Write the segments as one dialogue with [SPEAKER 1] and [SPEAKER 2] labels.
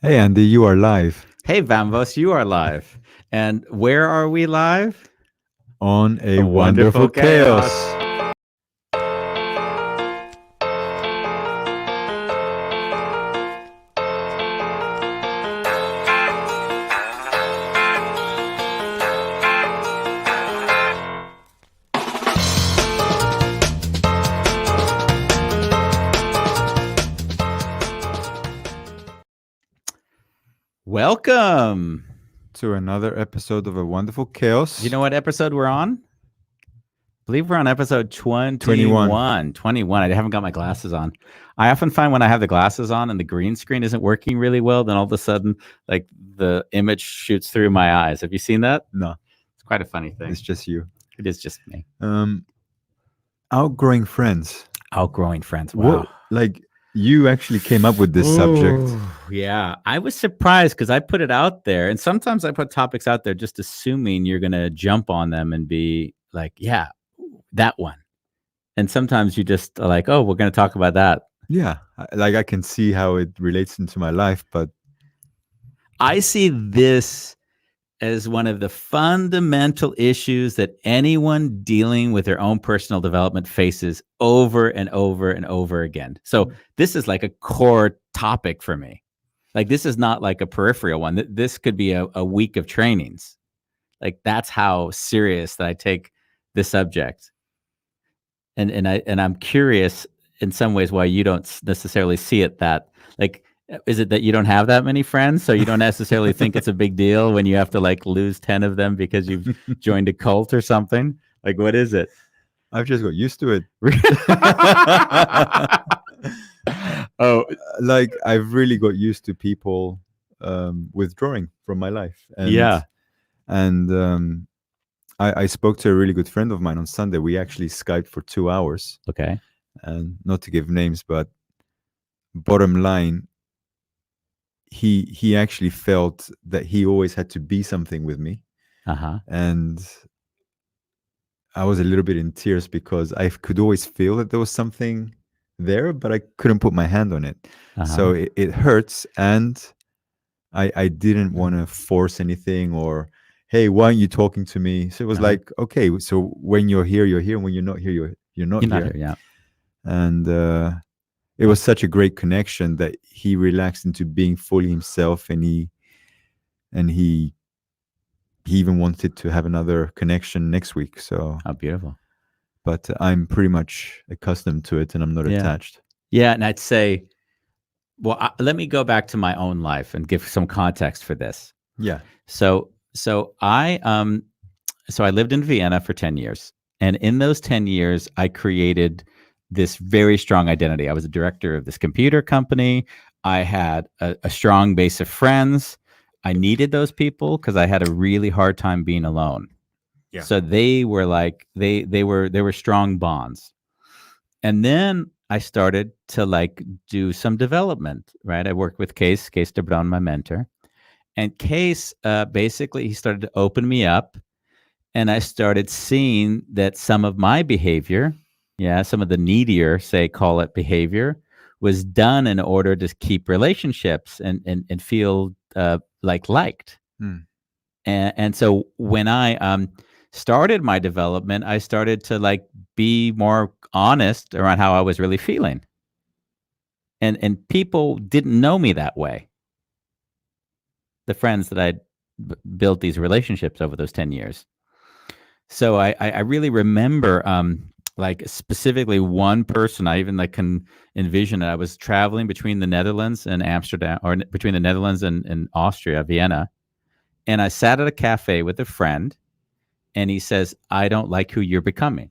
[SPEAKER 1] Hey, Andy, you are live
[SPEAKER 2] Hey, Vambos, you are live. And where are we live?
[SPEAKER 1] on a
[SPEAKER 2] A
[SPEAKER 1] wonderful
[SPEAKER 2] wonderful
[SPEAKER 1] chaos.
[SPEAKER 2] chaos. Welcome.
[SPEAKER 1] To another episode of a wonderful chaos.
[SPEAKER 2] Do you know what episode we're on? I believe we're on episode
[SPEAKER 1] 21.
[SPEAKER 2] 21. I haven't got my glasses on. I often find when I have the glasses on and the green screen isn't working really well, then all of a sudden, like the image shoots through my eyes. Have you seen that?
[SPEAKER 1] No,
[SPEAKER 2] It's quite a funny thing.
[SPEAKER 1] it's just you.
[SPEAKER 2] It is just me.
[SPEAKER 1] Outgrowing friends.
[SPEAKER 2] Outgrowing friends. Wow.
[SPEAKER 1] Like you actually came up with this subject.
[SPEAKER 2] Yeah, I was surprised because I put it out there, and sometimes I put topics out there just assuming you're going to jump on them and be like, "Yeah, that one." And sometimes you just are like, "Oh, we're going to talk about that."
[SPEAKER 1] Yeah, I can see how it relates into my life, but
[SPEAKER 2] I see this as one of the fundamental issues that anyone dealing with their own personal development faces over and over and over again. So this is like a core topic for me. Like this is not like a peripheral one. This could be a week of trainings. Like that's how serious that I take this subject. And I'm curious in some ways why you don't necessarily see it that like is it that you don't have that many friends so you don't necessarily think it's a big deal when you have to like lose 10 of them because you've joined a cult or something? Like what is it?
[SPEAKER 1] I've just got used to it.
[SPEAKER 2] Oh,
[SPEAKER 1] Like I've really got used to people withdrawing from my life. And I spoke to a really good friend of mine on Sunday. We actually Skyped for 2 hours.
[SPEAKER 2] Okay.
[SPEAKER 1] And not to give names, but bottom line, he actually felt that he always had to be something with me.
[SPEAKER 2] Uh-huh.
[SPEAKER 1] And I was a little bit in tears because I could always feel that there was something there, but I couldn't put my hand on it.
[SPEAKER 2] Uh-huh.
[SPEAKER 1] So it hurts. And I didn't want to force anything or, hey, why aren't you talking to me? So it was like, okay, so when you're here, you're here. And when you're not here, you're not here.
[SPEAKER 2] Yeah.
[SPEAKER 1] And it was such a great connection that he relaxed into being fully himself, and he even wanted to have another connection next week. So
[SPEAKER 2] how beautiful.
[SPEAKER 1] But I'm pretty much accustomed to it, and I'm not attached.
[SPEAKER 2] Yeah, and I'd say, well, let me go back to my own life and give some context for this.
[SPEAKER 1] Yeah.
[SPEAKER 2] So I lived in Vienna for 10 years, and in those 10 years, I created this very strong identity. I was a director of this computer company. I had a strong base of friends. I needed those people because I had a really hard time being alone.
[SPEAKER 1] Yeah.
[SPEAKER 2] So they were like they were strong bonds. And then I started to like do some development, right? I worked with Kees de Bruin, my mentor. And Kees, basically, he started to open me up. And I started seeing that some of my behavior, some of the needier, say, call it behavior, was done in order to keep relationships and feel liked. And so when I started my development, I started to like be more honest around how I was really feeling. And people didn't know me that way. The friends that I'd built these relationships over those 10 years. So I really remember like specifically one person. I even like can envision it. I was traveling between the Netherlands and Amsterdam, or between the Netherlands and Austria, Vienna. And I sat at a cafe with a friend, and he says, "I don't like who you're becoming."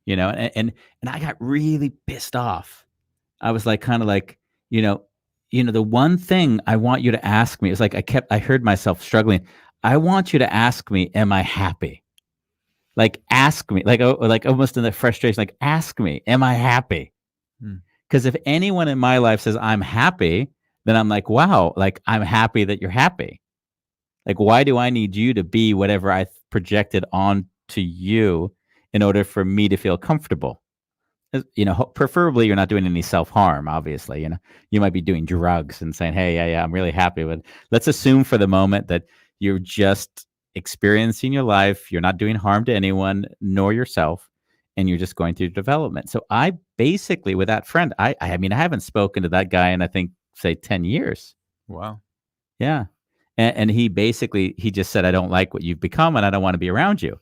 [SPEAKER 2] You know, and I got really pissed off. I was like, kind of like, the one thing I want you to ask me is like, I heard myself struggling. I want you to ask me, am I happy? Like, ask me, like almost in the frustration, like, ask me, am I happy? Because if anyone in my life says I'm happy, then I'm like, wow, like I'm happy that you're happy. Like, why do I need you to be whatever I projected onto you in order for me to feel comfortable? preferably you're not doing any self-harm, obviously. You might be doing drugs and saying, hey, yeah, I'm really happy with. Let's assume for the moment that you're just experiencing your life, you're not doing harm to anyone nor yourself, and you're just going through development. So I basically, with that friend, I mean, I haven't spoken to that guy in, I think, say 10 years.
[SPEAKER 1] Wow.
[SPEAKER 2] Yeah. And he just said, I don't like what you've become and I don't want to be around you.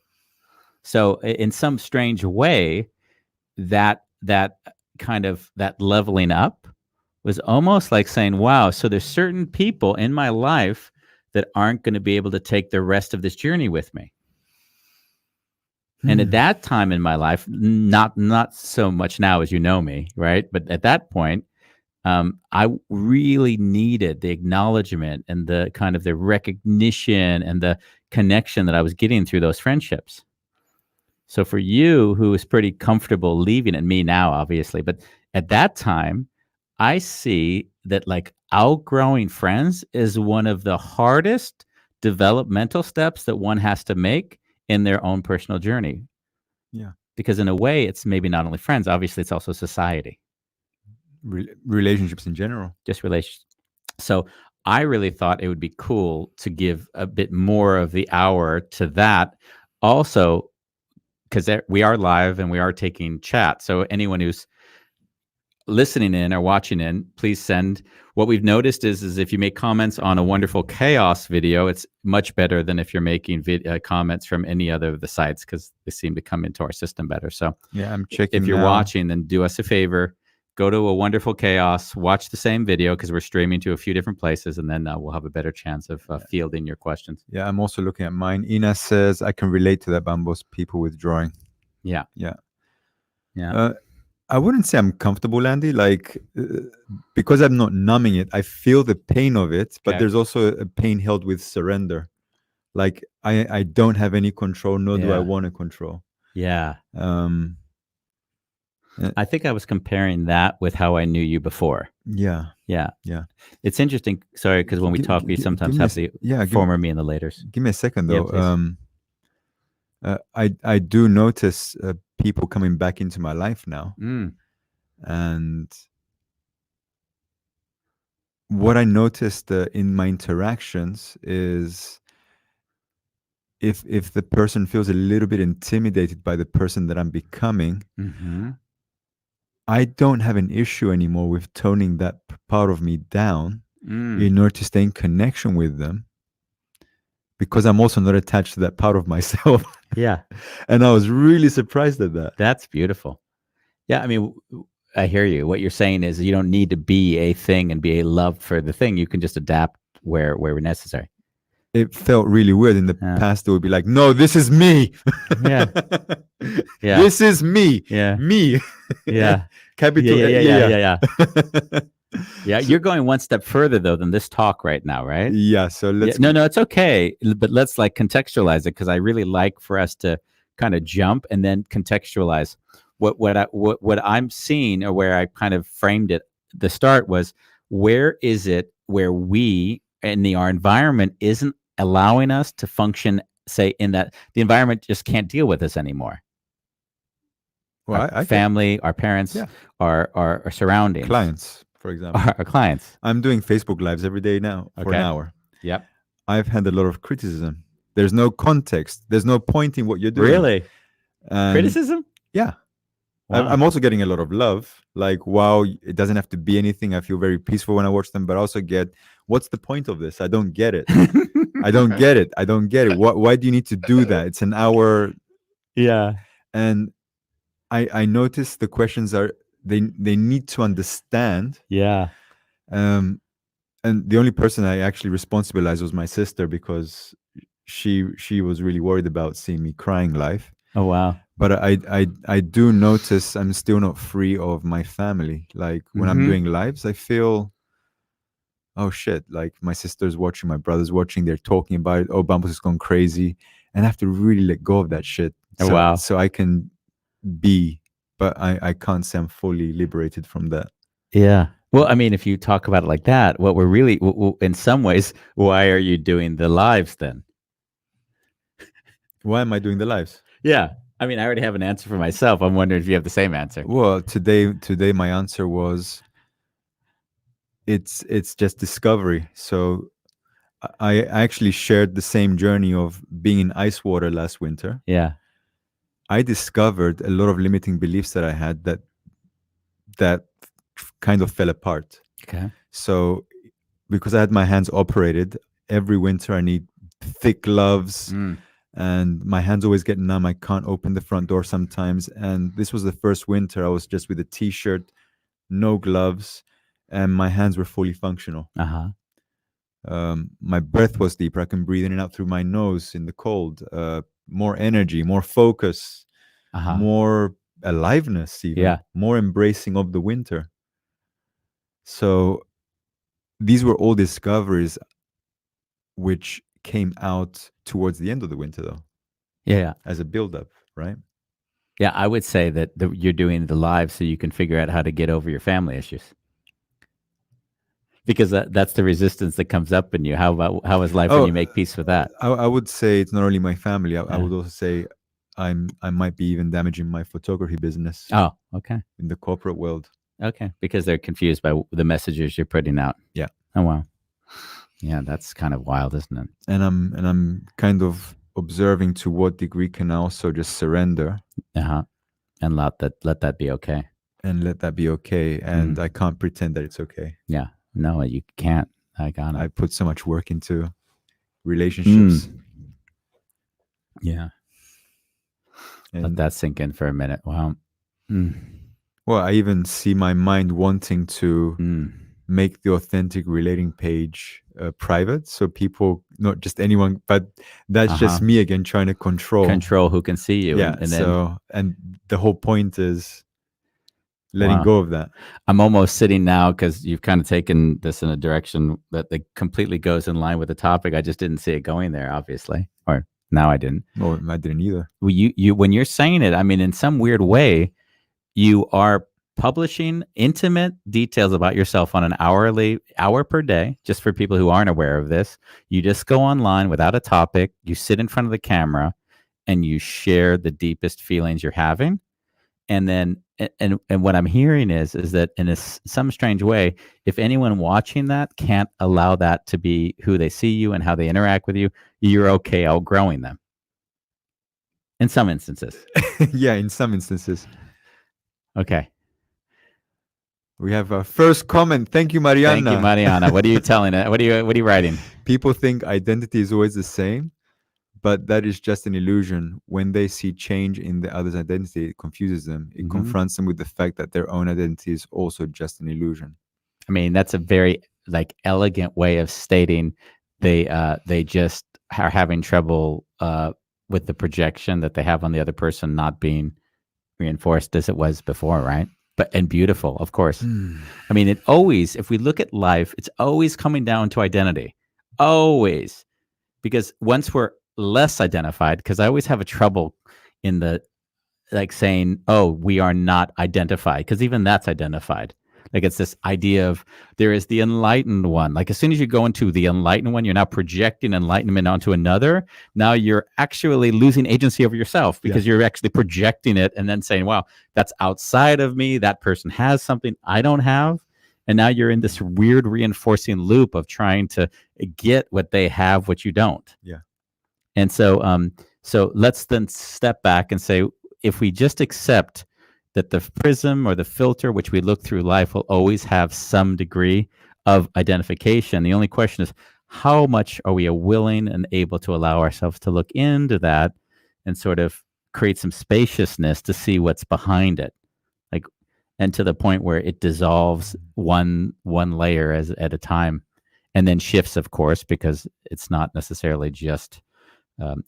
[SPEAKER 2] So in some strange way, that kind of that leveling up was almost like saying, wow, so there's certain people in my life that aren't going to be able to take the rest of this journey with me. And at that time in my life, not so much now as you know me, right? But at that point, I really needed the acknowledgement and the kind of the recognition and the connection that I was getting through those friendships. So for you, who is pretty comfortable leaving, and me now, obviously, but at that time, I see that like outgrowing friends is one of the hardest developmental steps that one has to make in their own personal journey.
[SPEAKER 1] Yeah.
[SPEAKER 2] Because in a way, it's maybe not only friends, obviously, it's also society.
[SPEAKER 1] Relationships in general.
[SPEAKER 2] Just relationships. So I really thought it would be cool to give a bit more of the hour to that. Also, because we are live and we are taking chat. So anyone who's listening in or watching in, please send. What we've noticed is if you make comments on a Wonderful Chaos video, it's much better than if you're making comments from any other of the sites, because they seem to come into our system better. So
[SPEAKER 1] yeah, I'm checking.
[SPEAKER 2] If you're
[SPEAKER 1] now.
[SPEAKER 2] watching, then do us a favor. Go to a Wonderful Chaos, watch the same video, because we're streaming to a few different places, and then we'll have a better chance of fielding your questions.
[SPEAKER 1] Yeah, I'm also looking at mine. Ina says, I can relate to that, Bambos, people withdrawing.
[SPEAKER 2] Yeah.
[SPEAKER 1] Yeah.
[SPEAKER 2] Yeah.
[SPEAKER 1] I wouldn't say I'm comfortable, Andy, because I'm not numbing it. I feel the pain of it, but there's also a pain held with surrender. Like I don't have any control, nor do I want to control.
[SPEAKER 2] Yeah. I think I was comparing that with how I knew you before.
[SPEAKER 1] Yeah.
[SPEAKER 2] Yeah. Yeah. It's interesting. Sorry, because when we talk, we sometimes have the former me and the laters.
[SPEAKER 1] Give me a second, though. Yeah, I do notice people coming back into my life now. And what I noticed in my interactions is if the person feels a little bit intimidated by the person that I'm becoming, I don't have an issue anymore with toning that part of me down in order to stay in connection with them, because I'm also not attached to that part of myself.
[SPEAKER 2] Yeah.
[SPEAKER 1] And I was really surprised at that.
[SPEAKER 2] That's beautiful. Yeah. I mean, I hear you. What you're saying is you don't need to be a thing and be a love for the thing. You can just adapt where necessary.
[SPEAKER 1] It felt really weird in the past. It would be like, no, this is me.
[SPEAKER 2] Yeah. Yeah.
[SPEAKER 1] This is me.
[SPEAKER 2] Yeah.
[SPEAKER 1] Me.
[SPEAKER 2] Yeah.
[SPEAKER 1] Capital.
[SPEAKER 2] Yeah. Yeah. You're going one step further, though, than this talk right now, right?
[SPEAKER 1] Yeah. So let's.
[SPEAKER 2] No, it's okay. But let's contextualize it, because I really like for us to kind of jump and then contextualize what I'm seeing, or where I kind of framed it. The start was, where is it where we and our environment isn't allowing us to function, say, in that the environment just can't deal with us anymore.
[SPEAKER 1] Well,
[SPEAKER 2] our family, our parents, our surroundings.
[SPEAKER 1] Clients, for example.
[SPEAKER 2] Our clients.
[SPEAKER 1] I'm doing Facebook Lives every day now for an hour.
[SPEAKER 2] Yep.
[SPEAKER 1] I've had a lot of criticism. There's no context. There's no point in what you're doing.
[SPEAKER 2] Really? Criticism?
[SPEAKER 1] Yeah.
[SPEAKER 2] Wow.
[SPEAKER 1] I'm also getting a lot of love. Like, wow, it doesn't have to be anything. I feel very peaceful when I watch them, but I also get, what's the point of this? I don't get it. I don't get it. I don't get it. Why do you need to do that? It's an hour.
[SPEAKER 2] Yeah.
[SPEAKER 1] And I notice the questions are, they need to understand.
[SPEAKER 2] Yeah.
[SPEAKER 1] And the only person I actually responsibilized was my sister, because she was really worried about seeing me crying live.
[SPEAKER 2] Oh, wow.
[SPEAKER 1] But I do notice I'm still not free of my family. Like when I'm doing lives, I feel, oh shit, like my sister's watching, my brother's watching, they're talking about it. Oh, Bambus has gone crazy. And I have to really let go of that shit.
[SPEAKER 2] Oh, wow.
[SPEAKER 1] So I can be, but I can't say I'm fully liberated from that.
[SPEAKER 2] Yeah. Well, I mean, if you talk about it like that, what we're really, in some ways, why are you doing the lives then?
[SPEAKER 1] Why am I doing the lives?
[SPEAKER 2] Yeah. I mean, I already have an answer for myself. I'm wondering if you have the same answer.
[SPEAKER 1] Well, today my answer was it's just discovery. So I actually shared the same journey of being in ice water last winter.
[SPEAKER 2] Yeah.
[SPEAKER 1] I discovered a lot of limiting beliefs that I had that kind of fell apart.
[SPEAKER 2] Okay.
[SPEAKER 1] So because I had my hands operated, every winter I need thick gloves
[SPEAKER 2] Mm.
[SPEAKER 1] and my hands always get numb. I can't open the front door sometimes. And this was the first winter I was just with a t-shirt, no gloves, and my hands were fully functional.
[SPEAKER 2] Uh-huh.
[SPEAKER 1] My breath was deeper. I can breathe in and out through my nose in the cold. More energy, more focus,
[SPEAKER 2] Uh-huh.
[SPEAKER 1] more aliveness, even
[SPEAKER 2] Yeah.
[SPEAKER 1] more embracing of the winter. So these were all discoveries which came out towards the end of the winter, though,
[SPEAKER 2] Yeah. Yeah.
[SPEAKER 1] as a build-up, right?
[SPEAKER 2] Yeah, I would say that you're doing the live so you can figure out how to get over your family issues. Because that's the resistance that comes up in you. How is life when
[SPEAKER 1] Oh,
[SPEAKER 2] you make peace with that?
[SPEAKER 1] I would say it's not only my family. I
[SPEAKER 2] Yeah.
[SPEAKER 1] would also say I might be even damaging my photography business
[SPEAKER 2] Oh, okay.
[SPEAKER 1] in the corporate world.
[SPEAKER 2] Okay. Because they're confused by the messages you're putting out.
[SPEAKER 1] Yeah.
[SPEAKER 2] Oh, wow. Yeah, that's kind of wild, isn't it?
[SPEAKER 1] And I'm kind of observing to what degree can I also just surrender
[SPEAKER 2] Uh-huh. And let that be okay.
[SPEAKER 1] and let that be okay. And I can't pretend that it's okay.
[SPEAKER 2] Yeah. No, you can't. I got
[SPEAKER 1] I
[SPEAKER 2] it.
[SPEAKER 1] put so much work into relationships.
[SPEAKER 2] Yeah. Let
[SPEAKER 1] And
[SPEAKER 2] that sink in for a minute. Wow. Mm.
[SPEAKER 1] well, I even see my mind wanting to
[SPEAKER 2] Mm.
[SPEAKER 1] make the authentic relating page private, so people, not just anyone, but that's just me again trying to
[SPEAKER 2] Control who can see you,
[SPEAKER 1] yeah.
[SPEAKER 2] and then
[SPEAKER 1] So, and the whole point is letting
[SPEAKER 2] wow.
[SPEAKER 1] go of that.
[SPEAKER 2] I'm almost sitting now because you've kind of taken this in a direction that completely goes in line with the topic. I just didn't see it going there, obviously, or now I didn't.
[SPEAKER 1] Oh, I didn't either.
[SPEAKER 2] Well, you when you're saying it, I mean, in some weird way, you are publishing intimate details about yourself on an hour per day, just for people who aren't aware of this. You just go online without a topic, you sit in front of the camera, and you share the deepest feelings you're having. And then and what I'm hearing is that in some strange way, if anyone watching that can't allow that to be who they see you and how they interact with you, you're okay outgrowing them in some instances.
[SPEAKER 1] Yeah, in some instances.
[SPEAKER 2] Okay.
[SPEAKER 1] We have our first comment. Thank you, Mariana.
[SPEAKER 2] Thank you, Mariana. What are you telling it? What are you writing?
[SPEAKER 1] People think identity is always the same, but that is just an illusion. When they see change in the other's identity, it confuses them. It confronts them with the fact that their own identity is also just an illusion.
[SPEAKER 2] I mean, that's a very elegant way of stating they just are having trouble with the projection that they have on the other person not being reinforced as it was before, right? And beautiful, of course. I mean, if we look at life, it's always coming down to identity. Always. Because once we're less identified, because I always have a trouble in the saying, oh, we are not identified, because even that's identified. It's this idea of there is the enlightened one. As soon as you go into the enlightened one, you're now projecting enlightenment onto another. Now you're actually losing agency over yourself because you're actually projecting it and then saying, wow, that's outside of me. That person has something I don't have. And now you're in this weird reinforcing loop of trying to get what they have, what you don't.
[SPEAKER 1] Yeah.
[SPEAKER 2] And so let's then step back and say, if we just accept that the prism or the filter which we look through life will always have some degree of identification. The only question is, how much are we willing and able to allow ourselves to look into that and sort of create some spaciousness to see what's behind it, and to the point where it dissolves one layer at a time, and then shifts, of course, because it's not necessarily just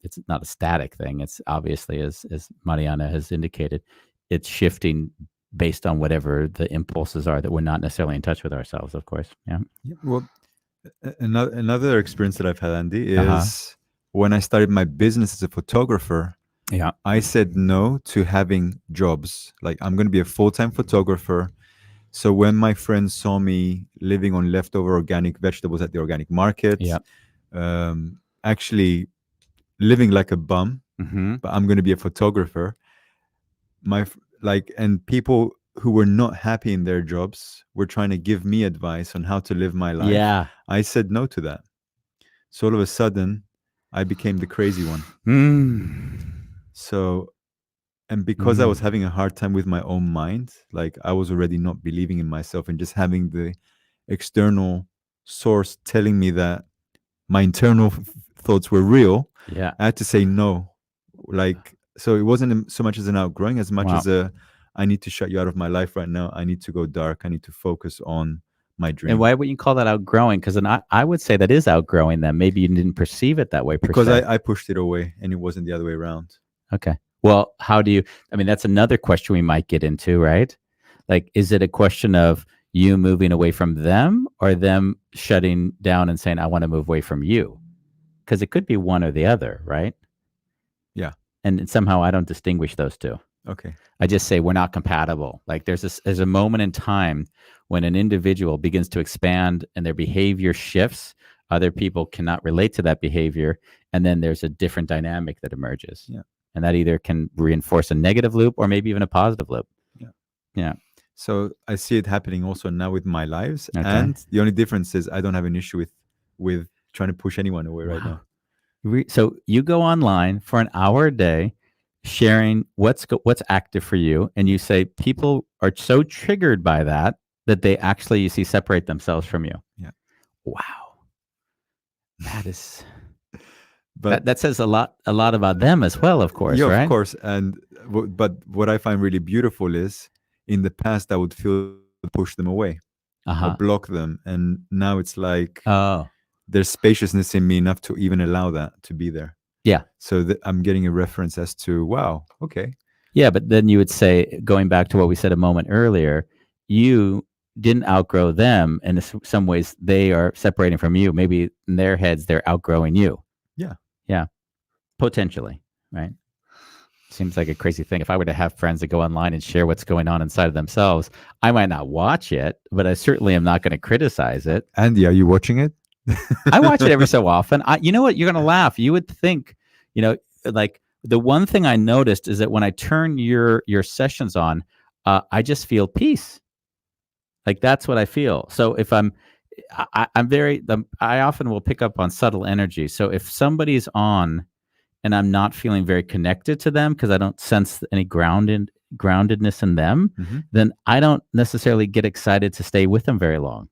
[SPEAKER 2] it's not a static thing. It's obviously, as Mariana has indicated, it's shifting based on whatever the impulses are that we're not necessarily in touch with ourselves, of course. Yeah.
[SPEAKER 1] Well, another experience that I've had, Andy, is when I started my business as a photographer.
[SPEAKER 2] Yeah.
[SPEAKER 1] I said no to having jobs. I'm going to be a full-time photographer. So when my friends saw me living on leftover organic vegetables at the organic market, actually living like a bum,
[SPEAKER 2] Mm-hmm.
[SPEAKER 1] but I'm going to be a photographer. Like, and people who were not happy in their jobs were trying to give me advice on how to live my life.
[SPEAKER 2] Yeah.
[SPEAKER 1] I said no to that. So all of a sudden, I became the crazy one.
[SPEAKER 2] Mm.
[SPEAKER 1] So, and because I was
[SPEAKER 2] Mm.
[SPEAKER 1] having a hard time with my own mind, like I was already not believing in myself and just having the external source telling me that my internal thoughts were real,
[SPEAKER 2] Yeah.
[SPEAKER 1] I had to say no. Like, so it wasn't so much as an outgrowing as much
[SPEAKER 2] Wow.
[SPEAKER 1] as a, I need to shut you out of my life right now. I need to go dark. I need to focus on my
[SPEAKER 2] And
[SPEAKER 1] dream.
[SPEAKER 2] why would you call that outgrowing? Because then I would say that is outgrowing them. Maybe you didn't perceive it that way per
[SPEAKER 1] Because
[SPEAKER 2] se.
[SPEAKER 1] I pushed it away and it wasn't the other way around.
[SPEAKER 2] Okay. Well, how do you, I mean, that's another question we might get into, right? Like, is it a question of you moving away from them or them shutting down and saying, I want to move away from you? Because it could be one or the other, right?
[SPEAKER 1] Yeah.
[SPEAKER 2] And somehow I don't distinguish those two.
[SPEAKER 1] Okay.
[SPEAKER 2] I just say we're not compatible. Like there's a moment in time when an individual begins to expand and their behavior shifts. Other people cannot relate to that behavior, and then there's a different dynamic that emerges.
[SPEAKER 1] Yeah.
[SPEAKER 2] And that either can reinforce a negative loop or maybe even a positive loop.
[SPEAKER 1] Yeah.
[SPEAKER 2] Yeah.
[SPEAKER 1] So I see it happening also now with my lives,
[SPEAKER 2] Okay.
[SPEAKER 1] and the only difference is I don't have an issue with trying to push anyone away right
[SPEAKER 2] Wow.
[SPEAKER 1] now.
[SPEAKER 2] So you go online for an hour a day, sharing what's active for you, and you say people are so triggered by that that they actually you see separate themselves from you.
[SPEAKER 1] Yeah.
[SPEAKER 2] Wow, that is
[SPEAKER 1] But
[SPEAKER 2] that says a lot about them as well, of course,
[SPEAKER 1] yeah, of
[SPEAKER 2] right?
[SPEAKER 1] course. And but what I find really beautiful is in the past I would feel the need to push them away
[SPEAKER 2] Uh
[SPEAKER 1] or
[SPEAKER 2] huh.
[SPEAKER 1] block them, and now it's like
[SPEAKER 2] Oh,
[SPEAKER 1] there's spaciousness in me enough to even allow that to be there.
[SPEAKER 2] yeah,
[SPEAKER 1] So that I'm getting a reference as to wow, okay,
[SPEAKER 2] yeah. But then you would say, going back to what we said a moment earlier, you didn't outgrow them, and in some ways they are separating from you. Maybe in their heads they're outgrowing you.
[SPEAKER 1] yeah.
[SPEAKER 2] Yeah, potentially, right? Seems like a crazy thing. If I were to have friends that go online and share what's going on inside of themselves, I might not watch it, but I certainly am not going to criticize it.
[SPEAKER 1] Andy, are you watching it?
[SPEAKER 2] I watch it every so often. You know what? You're going to laugh. You would think, you know, like the one thing I noticed is that when I turn your sessions on, I just feel peace. Like that's what I feel. So if I'm very, I often will pick up on subtle energy. So if somebody's on and I'm not feeling very connected to them because I don't sense any groundedness in them,
[SPEAKER 1] Mhm.
[SPEAKER 2] then I don't necessarily get excited to stay with them very long.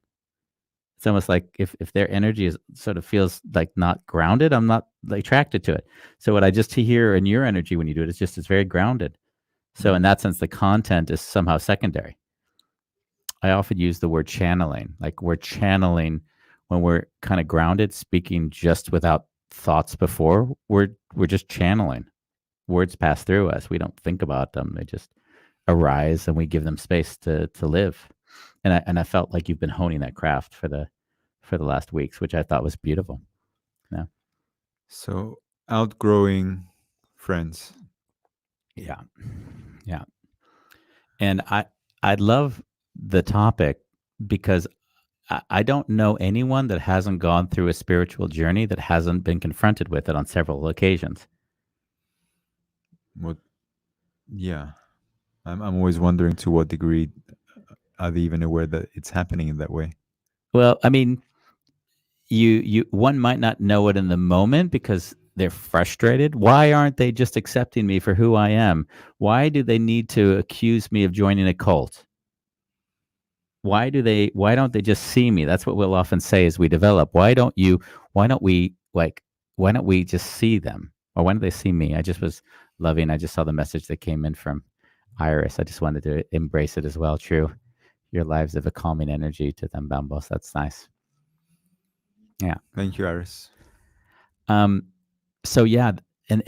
[SPEAKER 2] It's almost like if their energy is sort of feels like not grounded, I'm not like, attracted to it. So what I just hear in your energy when you do it is just it's very grounded. So in that sense, the content is somehow secondary. I often use the word channeling, like we're channeling when we're kind of grounded, speaking just without thoughts before. We're just channeling. Words pass through us. We don't think about them. They just arise and we give them space to live. And I felt like you've been honing that craft for the last weeks, which I thought was beautiful. Yeah.
[SPEAKER 1] So outgrowing friends.
[SPEAKER 2] Yeah. Yeah. And I love the topic because I don't know anyone that hasn't gone through a spiritual journey that hasn't been confronted with it on several occasions.
[SPEAKER 1] What? Yeah, I'm always wondering to what degree are they even aware that it's happening in that way.
[SPEAKER 2] Well, I mean, you one might not know it in the moment because they're frustrated. Why aren't they just accepting me for who I am? Why do they need to accuse me of joining a cult? Why don't they just see me? That's what we'll often say as we develop. Why don't we like why don't we just see them? Or why don't they see me? I just saw the message that came in from Iris. I just wanted to embrace it as well. True. Your lives have a calming energy to them, Bambos. That's nice. Yeah.
[SPEAKER 1] Thank you, Iris.
[SPEAKER 2] Um so yeah, and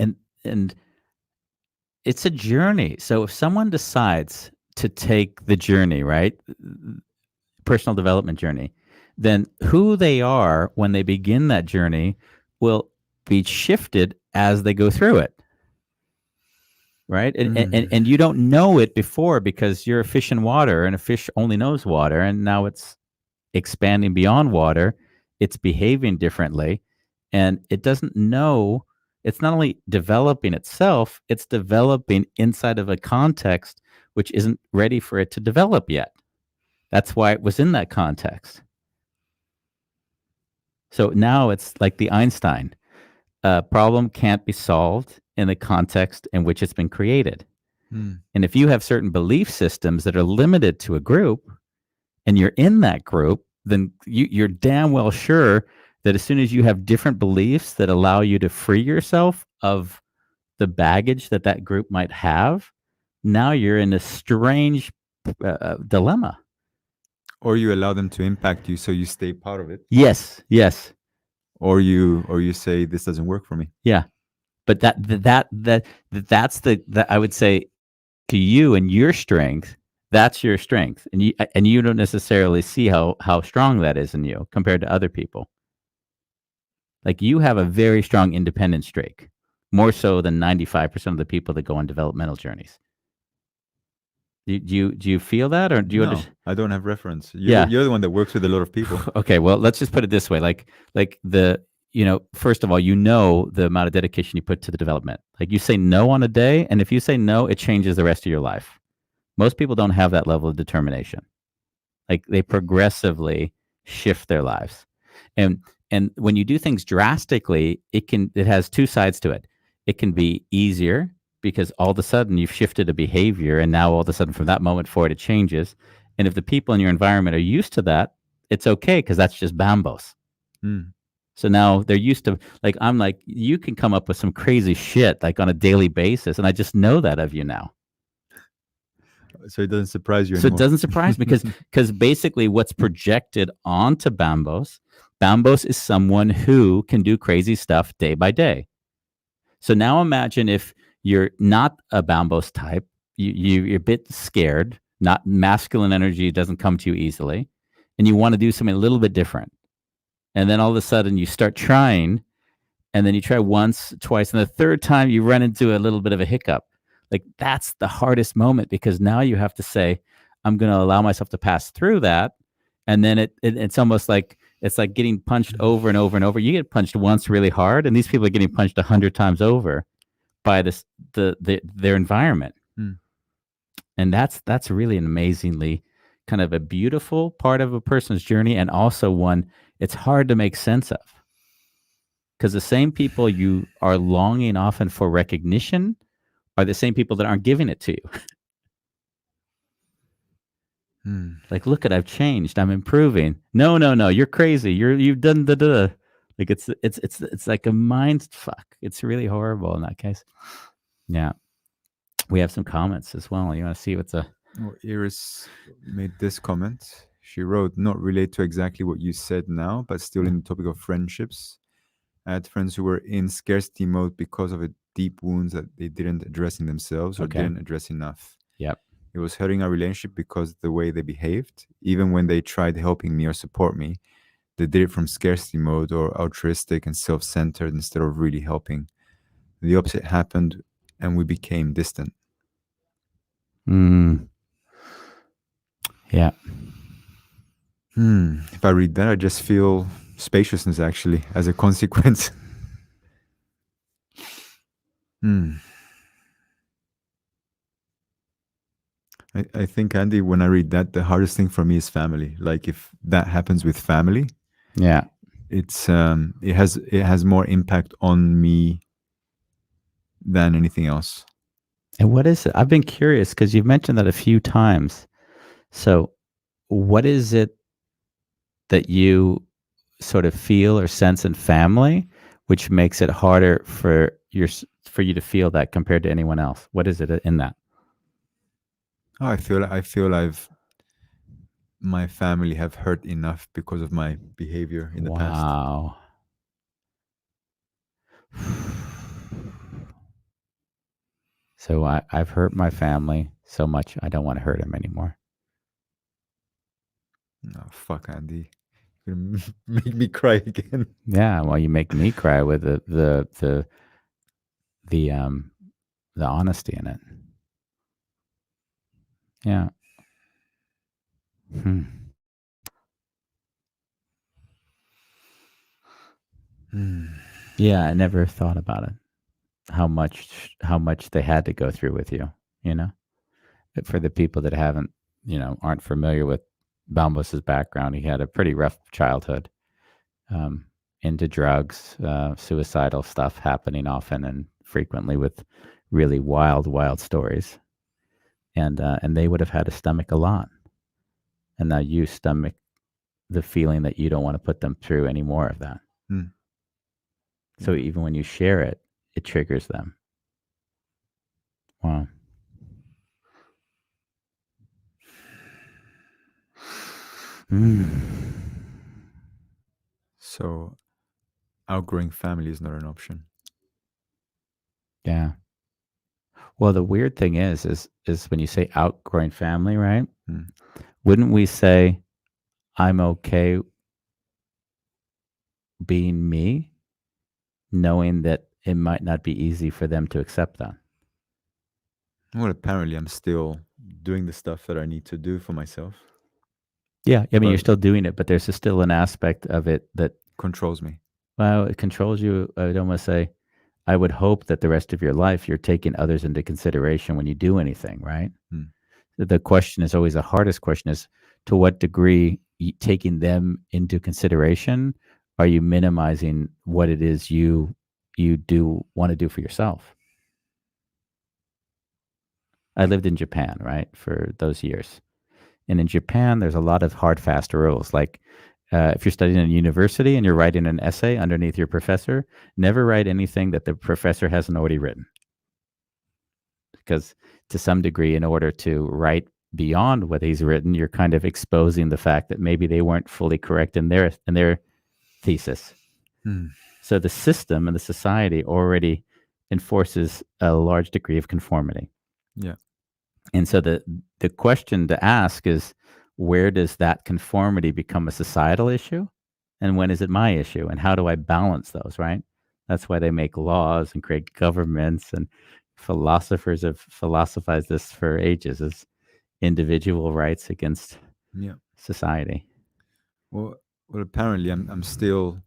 [SPEAKER 2] it's a journey. So if someone decides to take the journey, right? Personal development journey, then who they are when they begin that journey will be shifted as they go through it. Right. And you don't know it before because you're a fish in water and a fish only knows water. And now it's expanding beyond water. It's behaving differently and it doesn't know. it's not only developing itself, it's developing inside of a context which isn't ready for it to develop yet. That's why it was in that context. So now it's like the Einstein problem can't be solved in the context in which it's been created. And if you have certain belief systems that are limited to a group and you're in that group, then you're damn well sure that as soon as you have different beliefs that allow you to free yourself of the baggage that that group might have, now you're in a strange dilemma.
[SPEAKER 1] Or you allow them to impact you, so you stay part of it.
[SPEAKER 2] Yes, yes.
[SPEAKER 1] Or you say this doesn't work for me.
[SPEAKER 2] Yeah, but that's the I would say to you and your strength. That's your strength, and you don't necessarily see how strong that is in you compared to other people. Like you have a very strong independent streak, more so than 95% of the people that go on developmental journeys. Do you feel that, or do you
[SPEAKER 1] No,
[SPEAKER 2] understand?
[SPEAKER 1] I don't have reference.
[SPEAKER 2] Yeah.
[SPEAKER 1] You're the one that works with a lot of people.
[SPEAKER 2] Okay, well, let's just put it this way: like the first of all, the amount of dedication you put to the development. Like you say no on a day, and if you say no, it changes the rest of your life. Most people don't have that level of determination. Like they progressively shift their lives, and when you do things drastically, it has two sides to it. It can be easier because all of a sudden you've shifted a behavior, and now all of a sudden from that moment forward it changes. And if the people in your environment are used to that, it's okay because that's just bambos. So now they're used to, like, I'm like, you can come up with some crazy shit like on a daily basis, and I just know that of you now.
[SPEAKER 1] So it doesn't surprise you
[SPEAKER 2] So
[SPEAKER 1] anymore.
[SPEAKER 2] it doesn't surprise me because basically what's projected onto Bambos is someone who can do crazy stuff day by day. So now imagine if you're not a Bambos type, you're a bit scared, not masculine energy doesn't come to you easily, and you want to do something a little bit different. And then all of a sudden you start trying, and then you try once, twice, and the third time you run into a little bit of a hiccup. Like that's the hardest moment because now you have to say, I'm going to allow myself to pass through that. And then it's almost like it's like getting punched over and over and over. You get punched once really hard, and these people are getting punched 100 times over by their environment. And that's really an amazingly kind of a beautiful part of a person's journey, and also one it's hard to make sense of. Because the same people you are longing often for recognition are the same people that aren't giving it to you. Like, look, I've changed. I'm improving. No, you're crazy. You've done the. Like it's like a mind fuck. It's really horrible in that case. Yeah, we have some comments as well. You want to see what's a?
[SPEAKER 1] Well, Iris made this comment. She wrote, "Not relate to exactly what you said now, but still in the topic of friendships. I had friends who were in scarcity mode because of a deep wounds that they didn't address in themselves or didn't address enough.
[SPEAKER 2] Yep.
[SPEAKER 1] It was hurting our relationship because the way they behaved, even when they tried helping me or support me, they did it from scarcity mode or altruistic and self-centered instead of really helping. The opposite happened and we became distant."
[SPEAKER 2] Yeah.
[SPEAKER 1] If I read that, I just feel spaciousness actually as a consequence. I think, Andy, when I read that, the hardest thing for me is family. Like if that happens with family,
[SPEAKER 2] yeah,
[SPEAKER 1] it has more impact on me than anything else.
[SPEAKER 2] And what is it? I've been curious because you've mentioned that a few times. So, what is it that you sort of feel or sense in family, which makes it harder for you to feel that compared to anyone else? What is it in that?
[SPEAKER 1] Oh, I feel my family have hurt enough because of my behavior in the past.
[SPEAKER 2] Wow. So I've hurt my family so much I don't want to hurt them anymore.
[SPEAKER 1] No, fuck, Andy. You're gonna make me cry again.
[SPEAKER 2] Yeah, well, you make me cry with the honesty in it. Yeah. Yeah, I never thought about it. how much they had to go through with you, you know? But for the people that haven't, aren't familiar with Bambos's background, he had a pretty rough childhood, um, into drugs, suicidal stuff happening often and frequently with really wild, wild stories. And they would have had to stomach a lot. And now you stomach the feeling that you don't want to put them through any more of that.
[SPEAKER 1] Mm.
[SPEAKER 2] So
[SPEAKER 1] Yeah.
[SPEAKER 2] even when you share it, it triggers them. Wow. Mm.
[SPEAKER 1] So outgrowing family is not an option.
[SPEAKER 2] Yeah. Well, the weird thing is when you say outgrowing family, right?
[SPEAKER 1] Mm.
[SPEAKER 2] Wouldn't we say I'm okay being me, knowing that it might not be easy for them to accept that?
[SPEAKER 1] Well, apparently, I'm still doing the stuff that I need to do for myself,
[SPEAKER 2] Yeah, I mean, you're
[SPEAKER 1] but
[SPEAKER 2] still doing it, but there's still an aspect of it that,
[SPEAKER 1] controls me.
[SPEAKER 2] well, it controls you. I'd almost say, I would hope that the rest of your life you're taking others into consideration when you do anything, right?
[SPEAKER 1] Mm.
[SPEAKER 2] The question is always the hardest question is to what degree taking them into consideration are you minimizing what it is you do want to do for yourself? I lived in Japan, right, for those years. And in Japan, there's a lot of hard, fast rules. Like if you're studying in a university and you're writing an essay underneath your professor, never write anything that the professor hasn't already written. Because to some degree, in order to write beyond what he's written, you're kind of exposing the fact that maybe they weren't fully correct in their thesis.
[SPEAKER 1] Mm.
[SPEAKER 2] So the system and the society already enforces a large degree of conformity.
[SPEAKER 1] Yeah.
[SPEAKER 2] And so the question to ask is, where does that conformity become a societal issue? And when is it my issue? And how do I balance those, right? That's why they make laws and create governments, and philosophers have philosophized this for ages as individual rights against
[SPEAKER 1] Yeah.
[SPEAKER 2] society.
[SPEAKER 1] Well, well, apparently, I'm still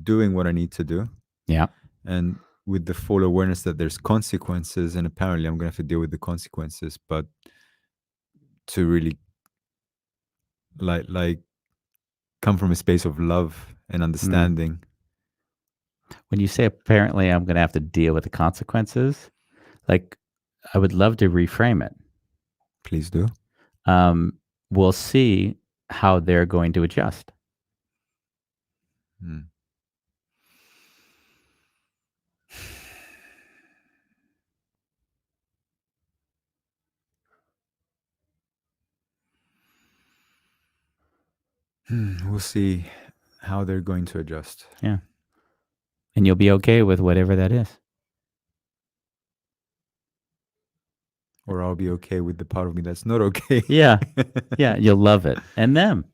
[SPEAKER 1] doing what I need to do,
[SPEAKER 2] Yeah.
[SPEAKER 1] and with the full awareness that there's consequences, and apparently, I'm gonna have to deal with the consequences. But to really like come from a space of love and
[SPEAKER 2] Mm.
[SPEAKER 1] understanding.
[SPEAKER 2] When you say apparently I'm going to have to deal with the consequences, like I would love to reframe it.
[SPEAKER 1] Please do.
[SPEAKER 2] Um, we'll see how they're going to adjust.
[SPEAKER 1] Mm. We'll see how they're going to adjust,
[SPEAKER 2] Yeah. And you'll be okay with whatever that is.
[SPEAKER 1] or I'll be okay with the part of me that's not okay.
[SPEAKER 2] Yeah. Yeah. You'll love it. And them,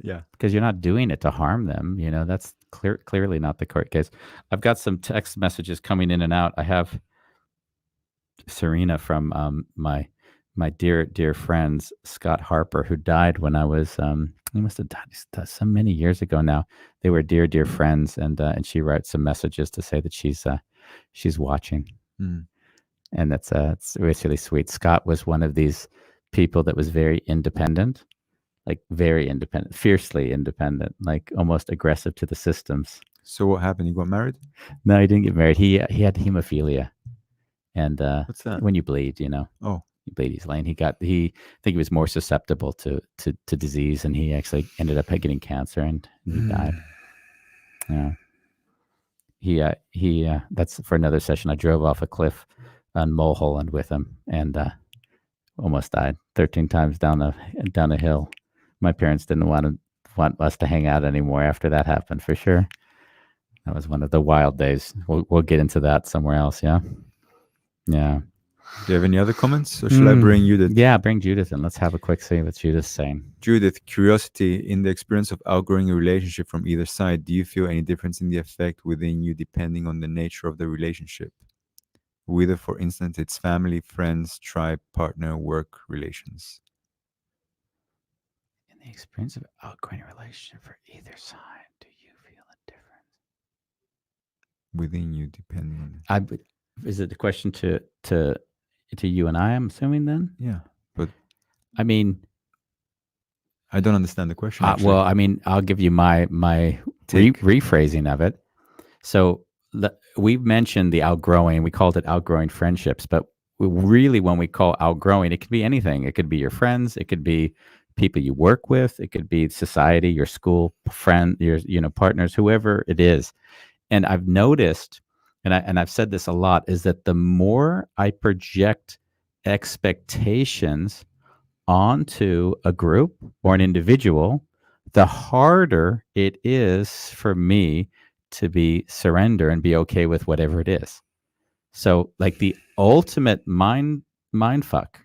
[SPEAKER 1] Yeah.
[SPEAKER 2] because you're not doing it to harm them. That's clearly not the court case. I've got some text messages coming in and out. I have Serena from my dear dear friends Scott Harper, who died when I was he must have died so many years ago now. They were dear dear friends, and she writes some messages to say that she's watching,
[SPEAKER 1] Mm.
[SPEAKER 2] and it's really sweet. Scott was one of these people that was very independent, like very independent, fiercely independent, like almost aggressive to the systems.
[SPEAKER 1] So what happened? You got married?
[SPEAKER 2] No, he didn't get married. He had hemophilia, and
[SPEAKER 1] What's that?
[SPEAKER 2] when you bleed,
[SPEAKER 1] Oh.
[SPEAKER 2] he bleed easily, and I think he was more susceptible to disease, and he actually ended up getting cancer, and he died. Yeah, he that's for another session. I drove off a cliff on Mulholland with him, and almost died 13 times down a hill. My parents didn't want us to hang out anymore after that happened, for sure. That was one of the wild days. We'll get into that somewhere else. Yeah, yeah.
[SPEAKER 1] Do you have any other comments, or shall I bring Judith?
[SPEAKER 2] Yeah, bring Judith in. Let's have a quick see what Judith's saying.
[SPEAKER 1] Judith, curiosity in the experience of outgrowing a relationship from either side. Do you feel any difference in the effect within you depending on the nature of the relationship? Whether, for instance, it's family, friends, tribe, partner, work relations.
[SPEAKER 2] In the experience of outgrowing a relationship for either side, do you feel a difference?
[SPEAKER 1] within you, depending on.
[SPEAKER 2] I is it the question to you and I? I'm assuming then.
[SPEAKER 1] Yeah, but
[SPEAKER 2] I mean,
[SPEAKER 1] I don't understand the question
[SPEAKER 2] well,
[SPEAKER 1] actually.
[SPEAKER 2] I mean, I'll give you my
[SPEAKER 1] Take.
[SPEAKER 2] rephrasing of it. So we've mentioned the outgrowing. We called it outgrowing friendships, but really, when we call outgrowing, it could be anything. It could be your friends. It could be people you work with. It could be society, your school friend, your partners, whoever it is. And I've noticed, and I've said this a lot, is that the more I project expectations onto a group or an individual, the harder it is for me to be surrender and be okay with whatever it is. So, like the ultimate mind fuck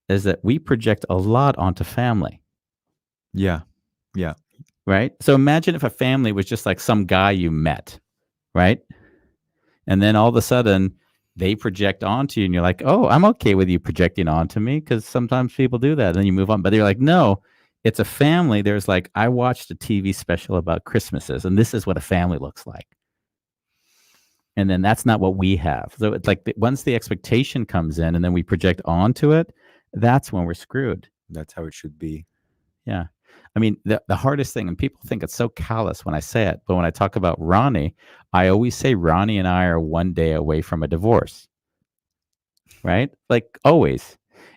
[SPEAKER 2] is that we project a lot onto family,
[SPEAKER 1] Yeah, yeah,
[SPEAKER 2] right? So imagine if a family was just like some guy you met, right? And then all of a sudden they project onto you and you're like, oh, I'm okay with you projecting onto me because sometimes people do that. And then you move on. But you're like, no, it's a family. There's like, I watched a TV special about Christmases and this is what a family looks like. And then that's not what we have. So it's like once the expectation comes in and then we project onto it, that's when we're screwed.
[SPEAKER 1] that's how it should be.
[SPEAKER 2] Yeah. I mean, the hardest thing, and people think it's so callous when I say it, but when I talk about Ronnie, I always say Ronnie and I are one day away from a divorce, right? Like always.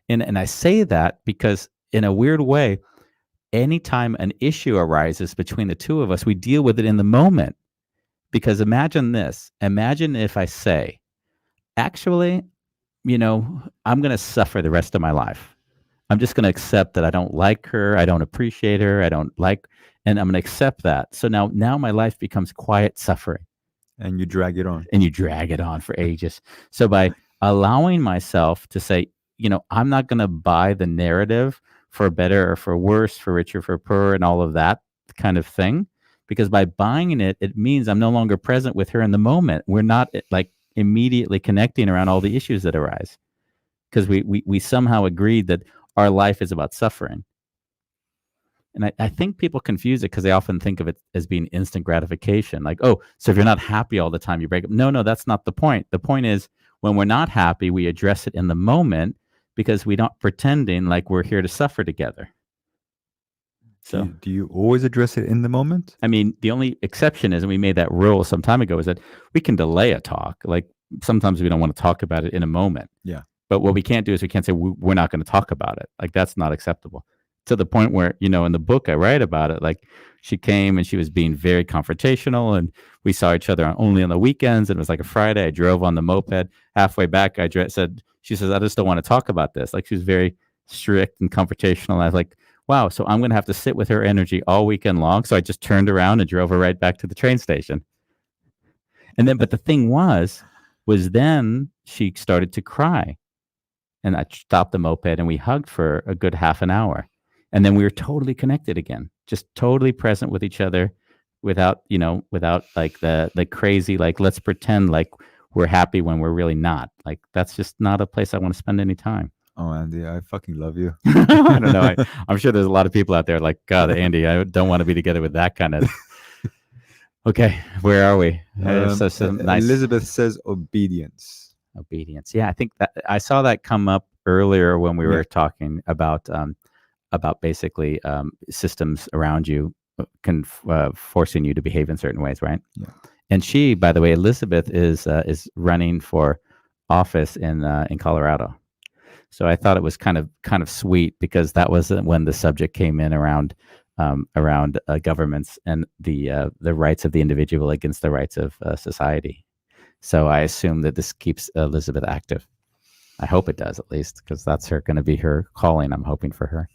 [SPEAKER 2] And I say that because in a weird way, anytime an issue arises between the two of us, we deal with it in the moment. Because imagine this. Imagine if I say, actually, I'm going to suffer the rest of my life. I'm just going to accept that I don't like her. I don't appreciate her. I don't like, and I'm going to accept that. So now my life becomes quiet suffering.
[SPEAKER 1] And you drag it on.
[SPEAKER 2] And you drag it on for ages. So by allowing myself to say, I'm not going to buy the narrative for better or for worse, for richer, for poorer, and all of that kind of thing, because by buying it, it means I'm no longer present with her in the moment. We're not like immediately connecting around all the issues that arise because we somehow agreed that our life is about suffering. And I think people confuse it because they often think of it as being instant gratification. Like, oh, so if you're not happy all the time, you break up. No, that's not the point. The point is when we're not happy, we address it in the moment because we're not pretending like we're here to suffer together. So,
[SPEAKER 1] do you always address it in the moment?
[SPEAKER 2] I mean, the only exception is, and we made that rule some time ago, is that we can delay a talk. Like sometimes we don't want to talk about it in a moment.
[SPEAKER 1] Yeah.
[SPEAKER 2] But what we can't do is we can't say we're not going to talk about it. Like that's not acceptable. To the point where, in the book I write about it, like she came and she was being very confrontational and we saw each other only on the weekends. And it was like a Friday. I drove on the moped. Halfway back, she says, I just don't want to talk about this. Like she was very strict and confrontational. I was like, wow, so I'm going to have to sit with her energy all weekend long. So I just turned around and drove her right back to the train station. And then, but the thing was then she started to cry. And I stopped the moped and we hugged for a good half an hour. And then we were totally connected again, just totally present with each other without like the crazy, like, let's pretend like we're happy when we're really not. Like, that's just not a place I want to spend any time.
[SPEAKER 1] Oh, Andy, I fucking love you.
[SPEAKER 2] I don't know. I'm sure there's a lot of people out there like, God, Andy, I don't want to be together with that kind of. Okay, where are we?
[SPEAKER 1] Nice. Elizabeth says obedience.
[SPEAKER 2] Obedience. Yeah, I think that I saw that come up earlier when we were talking about basically systems around you forcing you to behave in certain ways, right?
[SPEAKER 1] Yeah.
[SPEAKER 2] And she, by the way, Elizabeth is running for office in Colorado. So I thought it was kind of sweet because that was when the subject came in around governments and the rights of the individual against the rights of society. So I assume that this keeps Elizabeth active. I hope it does, at least, because that's going to be her calling. I'm hoping for her.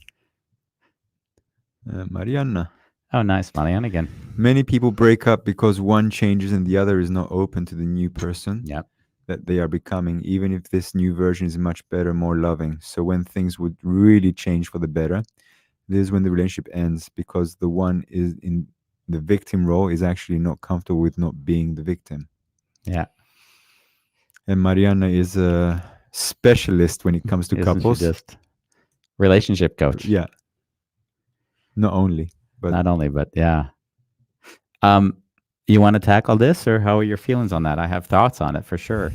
[SPEAKER 1] Mariana.
[SPEAKER 2] Oh, nice. Mariana again.
[SPEAKER 1] Many people break up because one changes and the other is not open to the new person that they are becoming, even if this new version is much better, more loving. So when things would really change for the better, this is when the relationship ends because the one is in the victim role is actually not comfortable with not being the victim.
[SPEAKER 2] Yeah.
[SPEAKER 1] And Mariana is a specialist when it comes to couples.
[SPEAKER 2] She just relationship coach.
[SPEAKER 1] Yeah. Not only, but
[SPEAKER 2] yeah. You want to tackle this, or how are your feelings on that? I have thoughts on it for sure.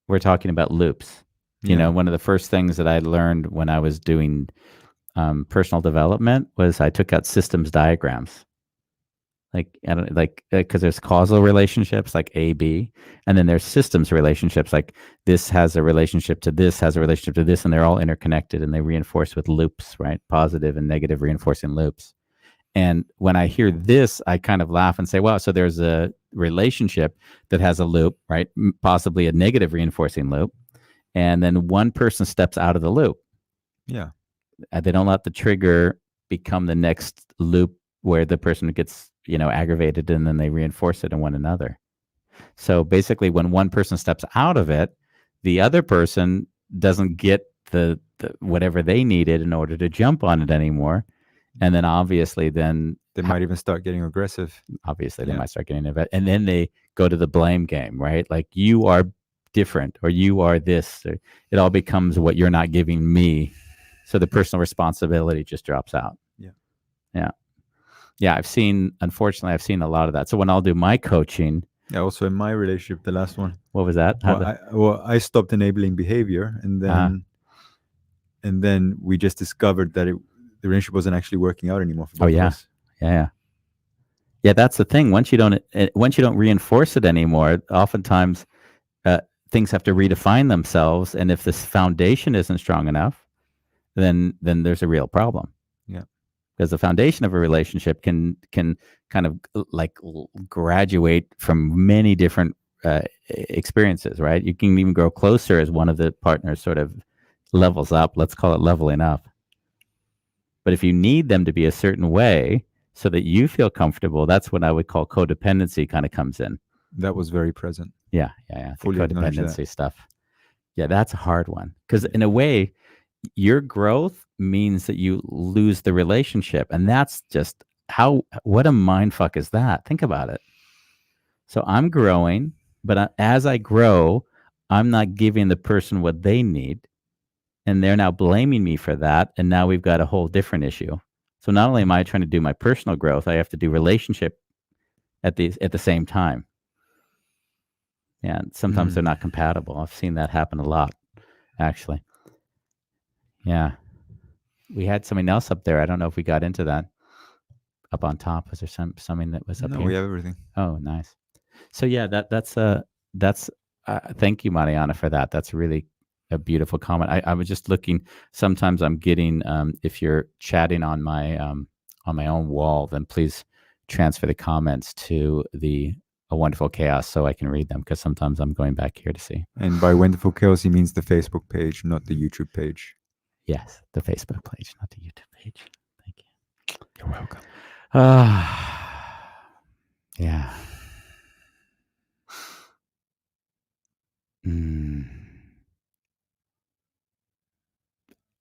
[SPEAKER 2] We're talking about loops.
[SPEAKER 1] Yeah.
[SPEAKER 2] One of the first things that I learned when I was doing personal development was I took out systems diagrams. Like, I don't like, because there's causal relationships like A, B, and then there's systems relationships like this has a relationship to this, has a relationship to this, and they're all interconnected and they reinforce with loops, right? Positive and negative reinforcing loops. And when I hear this, I kind of laugh and say, wow, so there's a relationship that has a loop, right? Possibly a negative reinforcing loop. And then one person steps out of the loop.
[SPEAKER 1] Yeah.
[SPEAKER 2] They don't let the trigger become the next loop where the person gets, aggravated, and then they reinforce it in one another. So basically, when one person steps out of it, the other person doesn't get the whatever they needed in order to jump on it anymore. And then obviously
[SPEAKER 1] they might even start getting aggressive.
[SPEAKER 2] They might start getting it, and then they go to the blame game, right? Like, you are different, or you are this. Or it all becomes what you're not giving me. So the personal responsibility just drops out. Yeah. Unfortunately, I've seen a lot of that. So when I'll do my coaching.
[SPEAKER 1] Yeah, also in my relationship, the last one.
[SPEAKER 2] What was that?
[SPEAKER 1] I stopped enabling behavior, and then we just discovered that the relationship wasn't actually working out anymore for both of us.
[SPEAKER 2] Yeah, that's the thing. Once you don't reinforce it anymore, oftentimes things have to redefine themselves. And if this foundation isn't strong enough, then there's a real problem.
[SPEAKER 1] Yeah.
[SPEAKER 2] Because the foundation of a relationship can kind of like graduate from many different experiences, right? You can even grow closer as one of the partners sort of levels up. Let's call it leveling up. But if you need them to be a certain way so that you feel comfortable, that's what I would call codependency kind of comes in.
[SPEAKER 1] That was very present.
[SPEAKER 2] Yeah.
[SPEAKER 1] Fully
[SPEAKER 2] codependency stuff. Yeah, that's a hard one. Because in a way, your growth means that you lose the relationship. And that's just what a mind fuck is that? Think about it. So I'm growing, but as I grow, I'm not giving the person what they need. And they're now blaming me for that. And now we've got a whole different issue. So not only am I trying to do my personal growth, I have to do relationship at the same time. Yeah, and sometimes they're not compatible. I've seen that happen a lot, actually. Yeah. We had something else up there. I don't know if we got into that. Up on top, was there something that was up here?
[SPEAKER 1] No, we have everything.
[SPEAKER 2] Oh, nice. So yeah, that's thank you, Mariana, for that. That's really a beautiful comment. I was just looking. Sometimes I'm getting if you're chatting on my own wall, then please transfer the comments to a Wonderful Chaos so I can read them, because sometimes I'm going back here to see.
[SPEAKER 1] And by Wonderful Chaos, he means the Facebook page, not the YouTube page.
[SPEAKER 2] Yes, the Facebook page, not the YouTube page. Thank you.
[SPEAKER 1] You're welcome.
[SPEAKER 2] Yeah.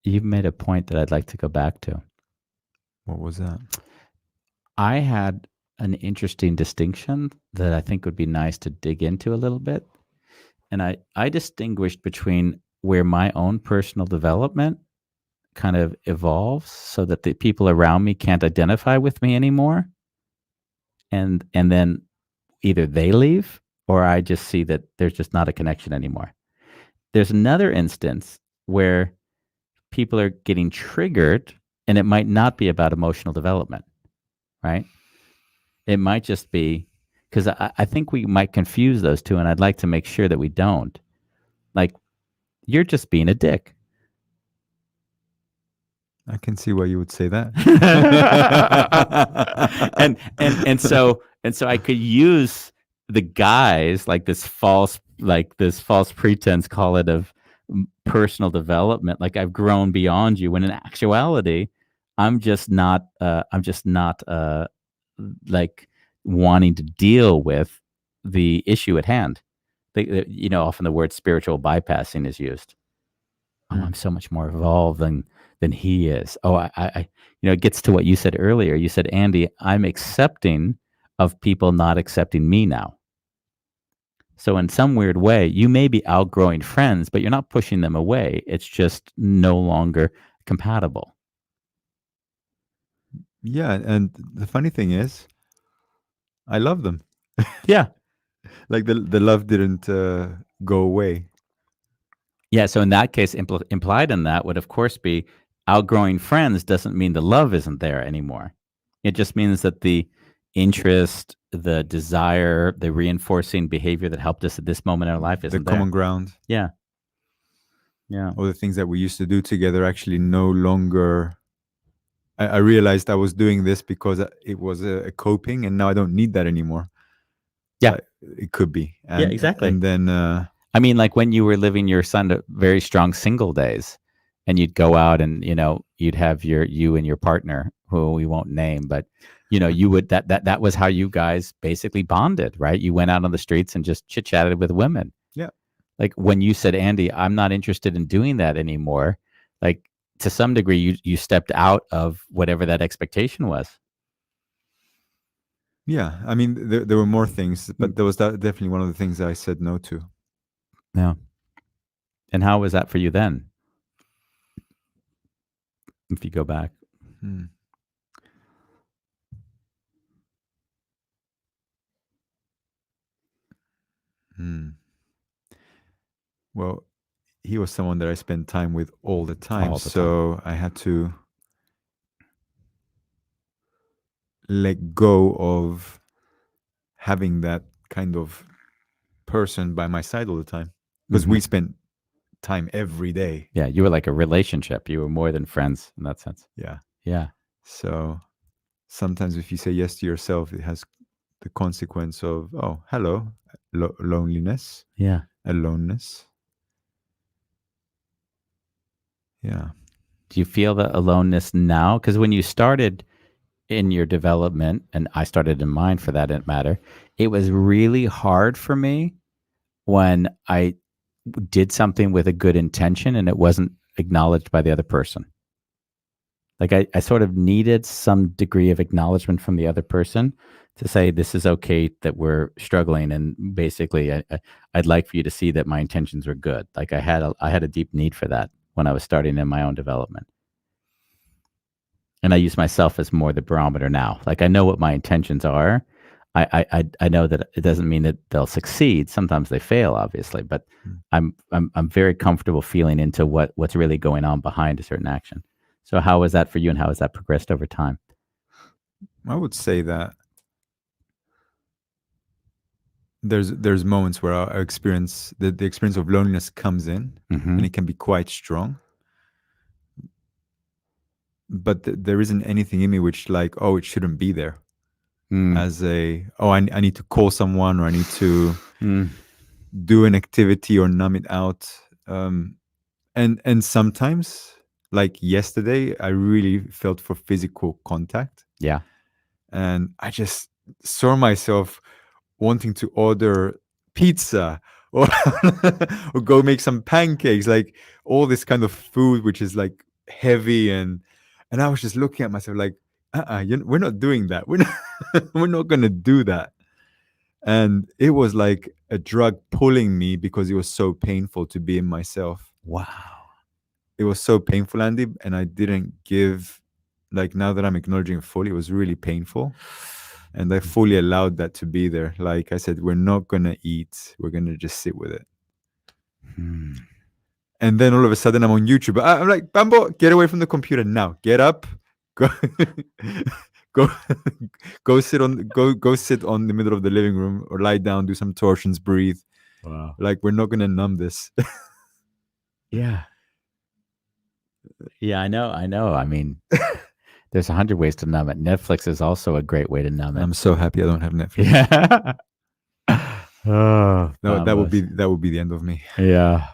[SPEAKER 2] You've made a point that I'd like to go back to.
[SPEAKER 1] What was that?
[SPEAKER 2] I had an interesting distinction that I think would be nice to dig into a little bit. And I distinguished between where my own personal development kind of evolves so that the people around me can't identify with me anymore. And then either they leave or I just see that there's just not a connection anymore. There's another instance where people are getting triggered, and it might not be about emotional development, right? It might just be because I think we might confuse those two, and I'd like to make sure that we don't. Like, you're just being a dick.
[SPEAKER 1] I can see why you would say that.
[SPEAKER 2] and so I could use the guise like this false pretense, call it, of personal development, like I've grown beyond you, when in actuality I'm just not like wanting to deal with the issue at hand. Often the word spiritual bypassing is used. I'm so much more evolved than he is. It gets to what you said earlier. You said, Andy, I'm accepting of people not accepting me now. So in some weird way, you may be outgrowing friends, but you're not pushing them away. It's just no longer compatible.
[SPEAKER 1] Yeah, and the funny thing is, I love them.
[SPEAKER 2] Yeah.
[SPEAKER 1] Like the love didn't go away.
[SPEAKER 2] Yeah. So in that case, implied in that would, of course, be outgrowing friends doesn't mean the love isn't there anymore. It just means that the interest, the desire, the reinforcing behavior that helped us at this moment in our life
[SPEAKER 1] The
[SPEAKER 2] isn't there.
[SPEAKER 1] common ground,
[SPEAKER 2] Yeah. Yeah.
[SPEAKER 1] all the things that we used to do together, actually no longer. I realized I was doing this because it was a coping, and now I don't need that anymore.
[SPEAKER 2] Yeah.
[SPEAKER 1] It could be,
[SPEAKER 2] Yeah. Exactly.
[SPEAKER 1] and then
[SPEAKER 2] I mean, like when you were living your son very strong single days, and you'd go out and you'd have you and your partner, who we won't name, but you would that was how you guys basically bonded, right? You went out on the streets and just chit chatted with women.
[SPEAKER 1] yeah,
[SPEAKER 2] Like when you said, Andy, I'm not interested in doing that anymore. Like to some degree, you stepped out of whatever that expectation was.
[SPEAKER 1] yeah. I mean, there were more things,
[SPEAKER 2] Mm.
[SPEAKER 1] but there was definitely one of the things that I said no to.
[SPEAKER 2] Yeah. And how was that for you then? If you go back.
[SPEAKER 1] Hmm. Hmm. Well, he was someone that I spent time with all the time,
[SPEAKER 2] All the time.
[SPEAKER 1] so I had to let go of having that kind of person by my side all the time because
[SPEAKER 2] Mhm.
[SPEAKER 1] we spent time every day.
[SPEAKER 2] Yeah, you were like a relationship. You were more than friends in that sense.
[SPEAKER 1] Yeah.
[SPEAKER 2] Yeah.
[SPEAKER 1] So sometimes if you say yes to yourself, it has the consequence of, oh, hello, loneliness,
[SPEAKER 2] Yeah.
[SPEAKER 1] aloneness. Yeah.
[SPEAKER 2] Do you feel the aloneness now? Because when you started in your development, and I started in mine for that matter, it was really hard for me when I did something with a good intention and it wasn't acknowledged by the other person. Like I sort of needed some degree of acknowledgement from the other person to say this is okay that we're struggling, and basically I'd like for you to see that my intentions were good. Like I had a deep need for that when I was starting in my own development, and I use myself as more the barometer now. Like I know what my intentions are. I know that it doesn't mean that they'll succeed. Sometimes they fail, obviously, but
[SPEAKER 1] Mm.
[SPEAKER 2] I'm very comfortable feeling into what's really going on behind a certain action. So how was that for you, and how has that progressed over time?
[SPEAKER 1] I would say that there's moments where I experience the experience of loneliness comes in,
[SPEAKER 2] Mm-hmm.
[SPEAKER 1] and it can be quite strong. But there isn't anything in me which like, oh, it shouldn't be there.
[SPEAKER 2] Mm.
[SPEAKER 1] As a, oh, I need to call someone, or I need to
[SPEAKER 2] Mm.
[SPEAKER 1] do an activity or numb it out. Um, and sometimes, like yesterday, I really felt for physical contact,
[SPEAKER 2] Yeah.
[SPEAKER 1] and I just saw myself wanting to order pizza, or or go make some pancakes, like all this kind of food which is like heavy, and I was just looking at myself like, we're not doing that. We're not we're not gonna do that. And it was like a drug pulling me because it was so painful to be in myself.
[SPEAKER 2] Wow.
[SPEAKER 1] It was so painful, Andy, and I didn't give, like, now that I'm acknowledging it fully, it was really painful. And I fully allowed that to be there. Like I said, we're not gonna eat, we're gonna just sit with it.
[SPEAKER 2] Hmm.
[SPEAKER 1] And then all of a sudden I'm on YouTube. I'm like, Bambo, get away from the computer now. Get up. Go go go sit on the middle of the living room, or lie down, do some torsions, breathe.
[SPEAKER 2] Wow.
[SPEAKER 1] Like, we're not gonna numb this.
[SPEAKER 2] Yeah. Yeah, I know. I know. I mean, there's 100 ways to numb it. Netflix is also a great way to numb it.
[SPEAKER 1] I'm so happy I don't have Netflix.
[SPEAKER 2] Yeah. Oh,
[SPEAKER 1] No,
[SPEAKER 2] fabulous.
[SPEAKER 1] that would be the end of me.
[SPEAKER 2] Yeah.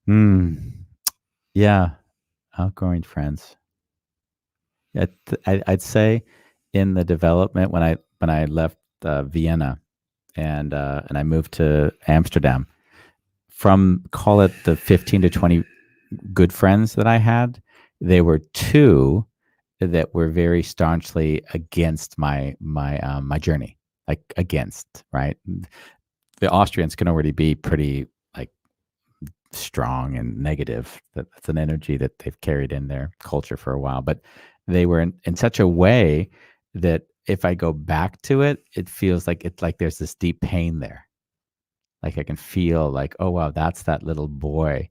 [SPEAKER 2] Hmm. Yeah. Outgrowing friends. Yeah, I'd say in the development when I left Vienna and I moved to Amsterdam, from call it the 15 to 20 good friends that I had, there were two that were very staunchly against my journey, like against, right? The Austrians can already be pretty like strong and negative. That's an energy that they've carried in their culture for a while. But they were in such a way that if I go back to it, it feels like it's like there's this deep pain there. Like I can feel like, oh wow, that's that little boy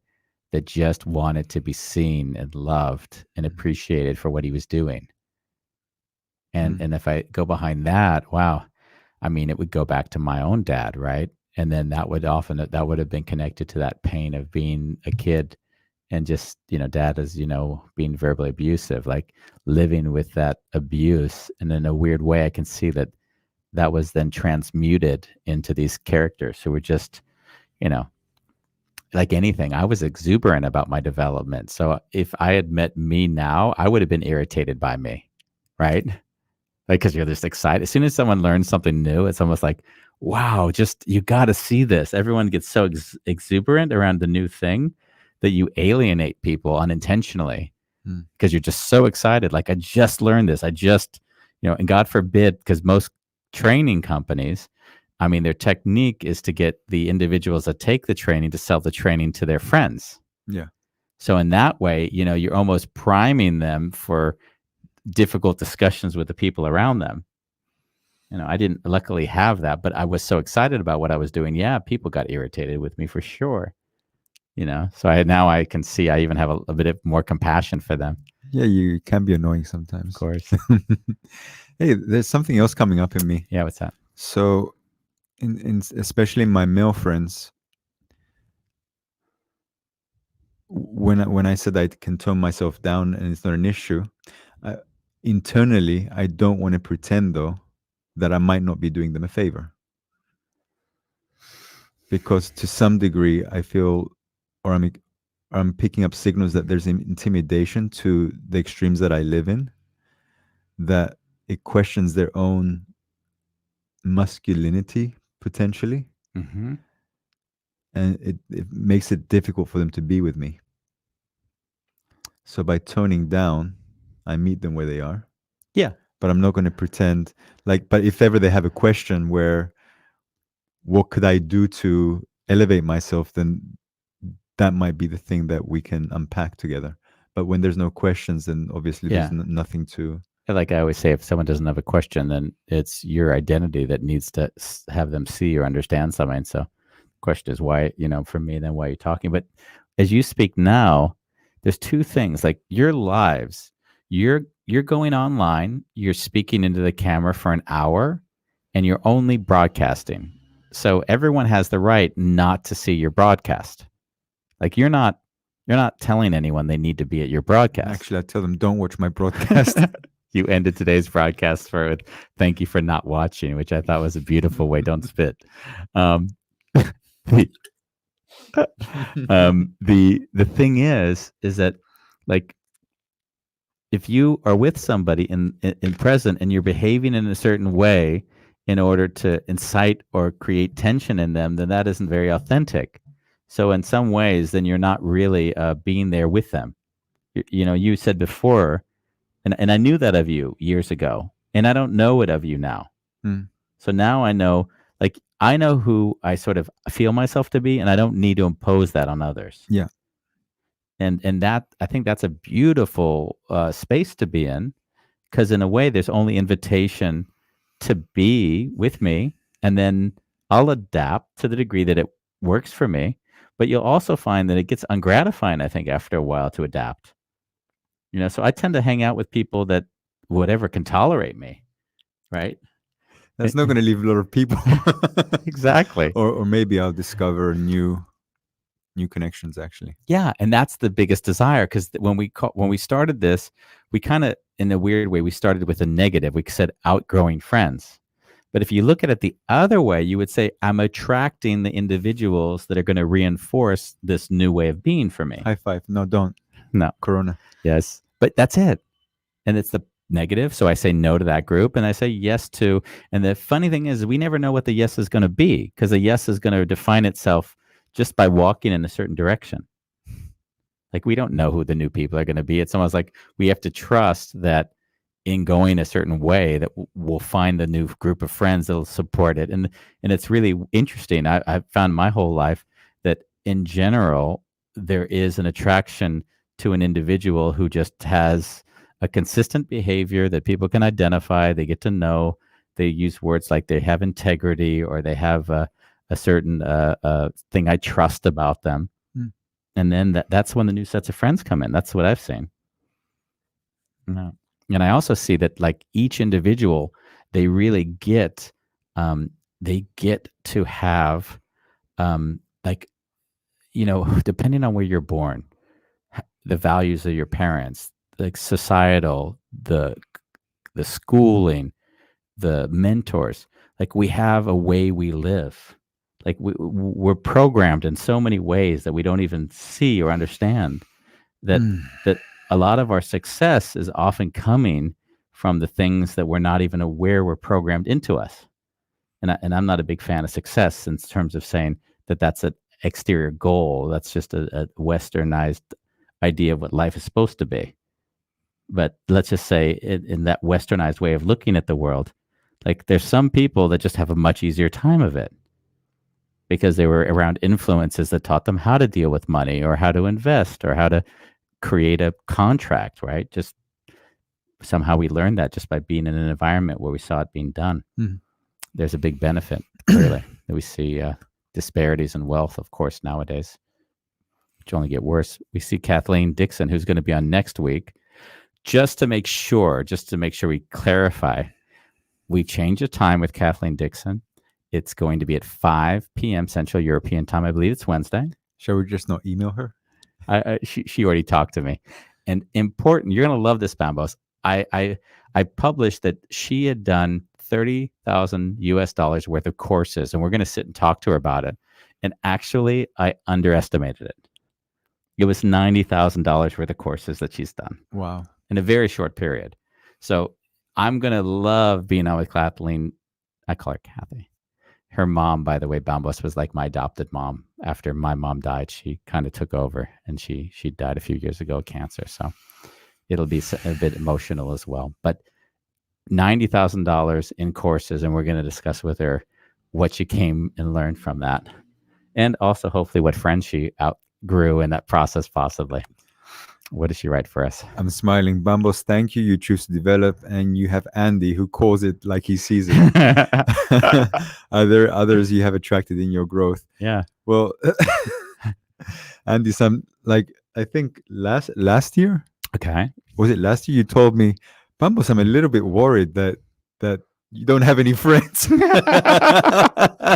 [SPEAKER 2] that just wanted to be seen and loved and appreciated for what he was doing. And if I go behind that, wow, I mean, it would go back to my own dad, right? And then that would have been connected to that pain of being a kid and just, dad is, being verbally abusive, like living with that abuse. And in a weird way, I can see that was then transmuted into these characters who were just, you know, like anything, I was exuberant about my development. So if I had met me now, I would have been irritated by me, right? Like, because you're just excited. As soon as someone learns something new, it's almost like, wow, just you got to see this. Everyone gets so exuberant around the new thing that you alienate people unintentionally because you're just so excited. Like, I just learned this. I just, and God forbid, because most training companies, I mean, their technique is to get the individuals that take the training to sell the training to their friends.
[SPEAKER 1] Yeah.
[SPEAKER 2] So in that way, you're almost priming them for difficult discussions with the people around them. I didn't luckily have that, but I was so excited about what I was doing. Yeah, people got irritated with me for sure. So I can see I even have a bit of more compassion for them.
[SPEAKER 1] Yeah, you can be annoying sometimes.
[SPEAKER 2] Of course.
[SPEAKER 1] Hey, there's something else coming up in me.
[SPEAKER 2] Yeah, what's that?
[SPEAKER 1] So, in especially my male friends, when I said I can tone myself down and it's not an issue, internally I don't want to pretend though that I might not be doing them a favor, because to some degree I feel, or I'm picking up signals that there's intimidation to the extremes that I live in, that it questions their own masculinity potentially.
[SPEAKER 2] Mm-hmm.
[SPEAKER 1] And it makes it difficult for them to be with me. So by toning down, I meet them where they are.
[SPEAKER 2] Yeah.
[SPEAKER 1] But I'm not going to pretend but if ever they have a question where what could I do to elevate myself, then that might be the thing that we can unpack together. But when there's no questions, then obviously there's nothing to.
[SPEAKER 2] Like I always say, if someone doesn't have a question, then it's your identity that needs to have them see or understand something. So the question is why, for me, then why are you talking? But as you speak now, there's two things, like your lives, you're going online, you're speaking into the camera for an hour and you're only broadcasting. So everyone has the right not to see your broadcast. Like you're not telling anyone they need to be at your broadcast.
[SPEAKER 1] Actually, I tell them, don't watch my broadcast.
[SPEAKER 2] You ended today's broadcast with "Thank you for not watching," which I thought was a beautiful way. Don't spit. The thing is that, like, if you are with somebody in present and you're behaving in a certain way in order to incite or create tension in them, then that isn't very authentic. So in some ways, then you're not really being there with them. You said before. And I knew that of you years ago, and I don't know it of you now. So now I know, I know who I sort of feel myself to be, and I don't need to impose that on others.
[SPEAKER 1] Yeah.
[SPEAKER 2] And that, I think that's a beautiful space to be in, because in a way, there's only invitation to be with me, and then I'll adapt to the degree that it works for me. But you'll also find that it gets ungratifying, I think, after a while to adapt. So I tend to hang out with people that whatever can tolerate me, right?
[SPEAKER 1] That's not going to leave a lot of people.
[SPEAKER 2] Exactly.
[SPEAKER 1] Or maybe I'll discover new connections, actually.
[SPEAKER 2] Yeah, and that's the biggest desire, because when we started this, we kind of, in a weird way, we started with a negative. We said outgrowing friends. But if you look at it the other way, you would say, I'm attracting the individuals that are going to reinforce this new way of being for me.
[SPEAKER 1] High five. No, don't.
[SPEAKER 2] No.
[SPEAKER 1] Corona.
[SPEAKER 2] Yes. But that's it. And it's the negative. So I say no to that group and I say yes to. And the funny thing is, we never know what the yes is going to be, because the yes is going to define itself just by walking in a certain direction. Like, we don't know who the new people are going to be. It's almost like we have to trust that in going a certain way that we'll find the new group of friends that'll support it. And it's really interesting. I've found my whole life that in general, there is an attraction to an individual who just has a consistent behavior that people can identify, they get to know. They use words like they have integrity, or they have a certain thing I trust about them.
[SPEAKER 1] Mm.
[SPEAKER 2] And then that's when the new sets of friends come in. That's what I've seen. No. And I also see that like each individual, they really get to have like, depending on where you're born, the values of your parents, like societal, the schooling, the mentors, like we have a way we live. Like we're programmed in so many ways that we don't even see or understand, that
[SPEAKER 1] Mm.
[SPEAKER 2] that a lot of our success is often coming from the things that we're not even aware were programmed into us. And I'm not a big fan of success in terms of saying that that's an exterior goal. That's just a westernized idea of what life is supposed to be. But let's just say in that westernized way of looking at the world, like there's some people that just have a much easier time of it because they were around influences that taught them how to deal with money or how to invest or how to create a contract, right? Just somehow we learned that just by being in an environment where we saw it being done.
[SPEAKER 1] Mm.
[SPEAKER 2] There's a big benefit, clearly, that we see disparities in wealth, of course, nowadays, which only get worse. We see Kathleen Dixon, who's going to be on next week, just to make sure we clarify. We change the time with Kathleen Dixon. It's going to be at 5 p.m. Central European time. I believe it's Wednesday.
[SPEAKER 1] Shall we just not email her?
[SPEAKER 2] She already talked to me. And important, you're going to love this, Bambos. I published that she had done $30,000 worth of courses, and we're going to sit and talk to her about it. And actually, I underestimated it. It was $90,000 worth of courses that she's done.
[SPEAKER 1] Wow.
[SPEAKER 2] In a very short period. So I'm going to love being on with Kathleen. I call her Kathy. Her mom, by the way, Bambos, was like my adopted mom. After my mom died, she kind of took over, and she died a few years ago of cancer. So it'll be a bit emotional as well. But $90,000 in courses, and we're going to discuss with her what she came and learned from that, and also hopefully what friends she outgrew in that process, possibly. What does she write for us?
[SPEAKER 1] I'm smiling. Bambos, thank you. You choose to develop, and you have Andy who calls it like he sees it. Are there others you have attracted in your growth?
[SPEAKER 2] Yeah.
[SPEAKER 1] Well, Andy, I think last year.
[SPEAKER 2] Okay.
[SPEAKER 1] Was it last year you told me, Bambos, I'm a little bit worried that you don't have any friends.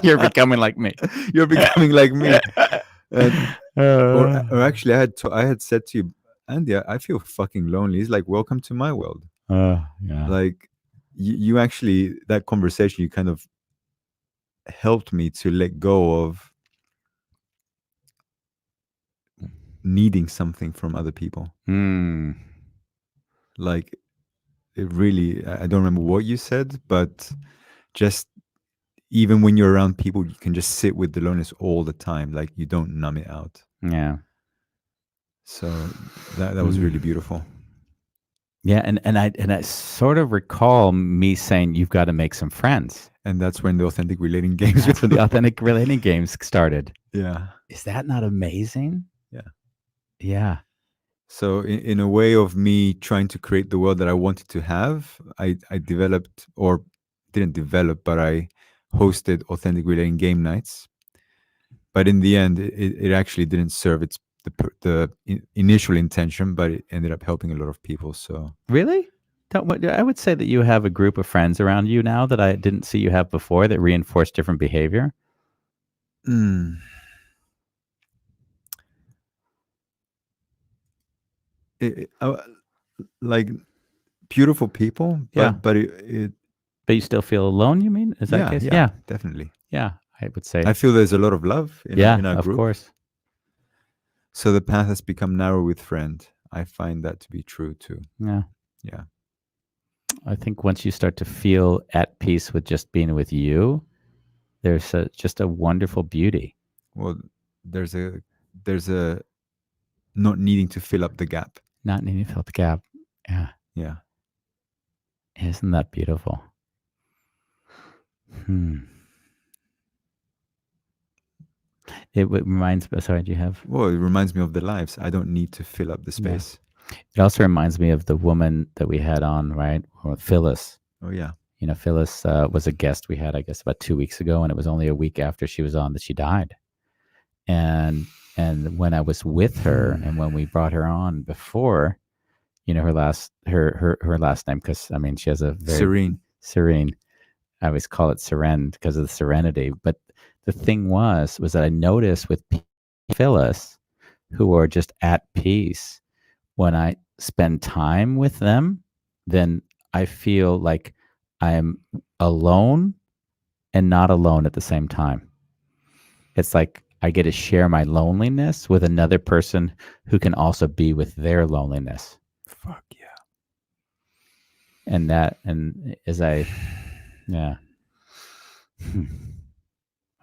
[SPEAKER 2] You're becoming like me.
[SPEAKER 1] You're becoming like me. And, or actually, I had said to you, Andy, I feel fucking lonely. He's like, welcome to my world.
[SPEAKER 2] Yeah.
[SPEAKER 1] Like, you actually, that conversation, you kind of helped me to let go of needing something from other people. Like, it really, I don't remember what you said, but just even when you're around people, you can just sit with the loneliness all the time. Like, you don't numb it out.
[SPEAKER 2] Yeah.
[SPEAKER 1] So that was really beautiful.
[SPEAKER 2] Yeah, and I sort of recall me saying you've got to make some friends.
[SPEAKER 1] And that's when the authentic relating games.
[SPEAKER 2] That's when the authentic relating games started.
[SPEAKER 1] Yeah.
[SPEAKER 2] Is that not amazing?
[SPEAKER 1] Yeah.
[SPEAKER 2] Yeah.
[SPEAKER 1] So in a way of me trying to create the world that I wanted to have, I developed, or didn't develop, but I hosted authentic relating game nights. But in the end, it actually didn't serve the initial intention, but it ended up helping a lot of people. So
[SPEAKER 2] really, I would say that you have a group of friends around you now that I didn't see you have before that reinforce different behavior.
[SPEAKER 1] Like beautiful people,
[SPEAKER 2] Yeah.
[SPEAKER 1] but it
[SPEAKER 2] But you still feel alone, you mean? Is that the case?
[SPEAKER 1] yeah, definitely.
[SPEAKER 2] Yeah, I would say.
[SPEAKER 1] I feel there's a lot of love in our
[SPEAKER 2] of
[SPEAKER 1] group.
[SPEAKER 2] Course.
[SPEAKER 1] So the path has become narrow with friend. I find that to be true too.
[SPEAKER 2] Yeah.
[SPEAKER 1] Yeah.
[SPEAKER 2] I think once you start to feel at peace with just being with you, there's just a wonderful beauty.
[SPEAKER 1] Well, there's a not needing to fill up the gap.
[SPEAKER 2] Not needing to fill up the gap. Yeah.
[SPEAKER 1] Yeah.
[SPEAKER 2] Isn't that beautiful? It reminds me. Sorry, do you have?
[SPEAKER 1] Well, it reminds me of the lives. I don't need to fill up the
[SPEAKER 2] Yeah.
[SPEAKER 1] space.
[SPEAKER 2] It also reminds me of the woman that we had on, right? Or Phyllis.
[SPEAKER 1] Oh yeah.
[SPEAKER 2] Phyllis was a guest we had, I guess, about 2 weeks ago, and it was only a week after she was on that she died. And when I was with her, and when we brought her on before, her last name, because I mean she has a very
[SPEAKER 1] Serene.
[SPEAKER 2] serene. I always call it Seren because of the serenity. But the thing was that I noticed with Phyllis, who are just at peace, when I spend time with them, then I feel like I'm alone and not alone at the same time. It's like I get to share my loneliness with another person who can also be with their loneliness.
[SPEAKER 1] Fuck yeah.
[SPEAKER 2] And as I, yeah,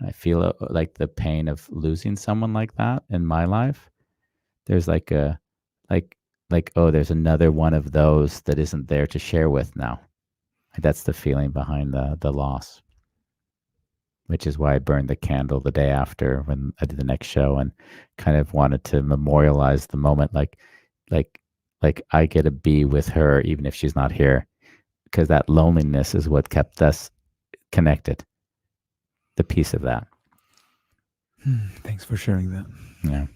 [SPEAKER 2] I feel like the pain of losing someone like that in my life. There's like like, oh, there's another one of those that isn't there to share with now. That's the feeling behind the loss, which is why I burned the candle the day after when I did the next show and kind of wanted to memorialize the moment, like, I get to be with her even if she's not here, because that loneliness is what kept us connected. The piece of that.
[SPEAKER 1] Thanks for sharing that.
[SPEAKER 2] Yeah.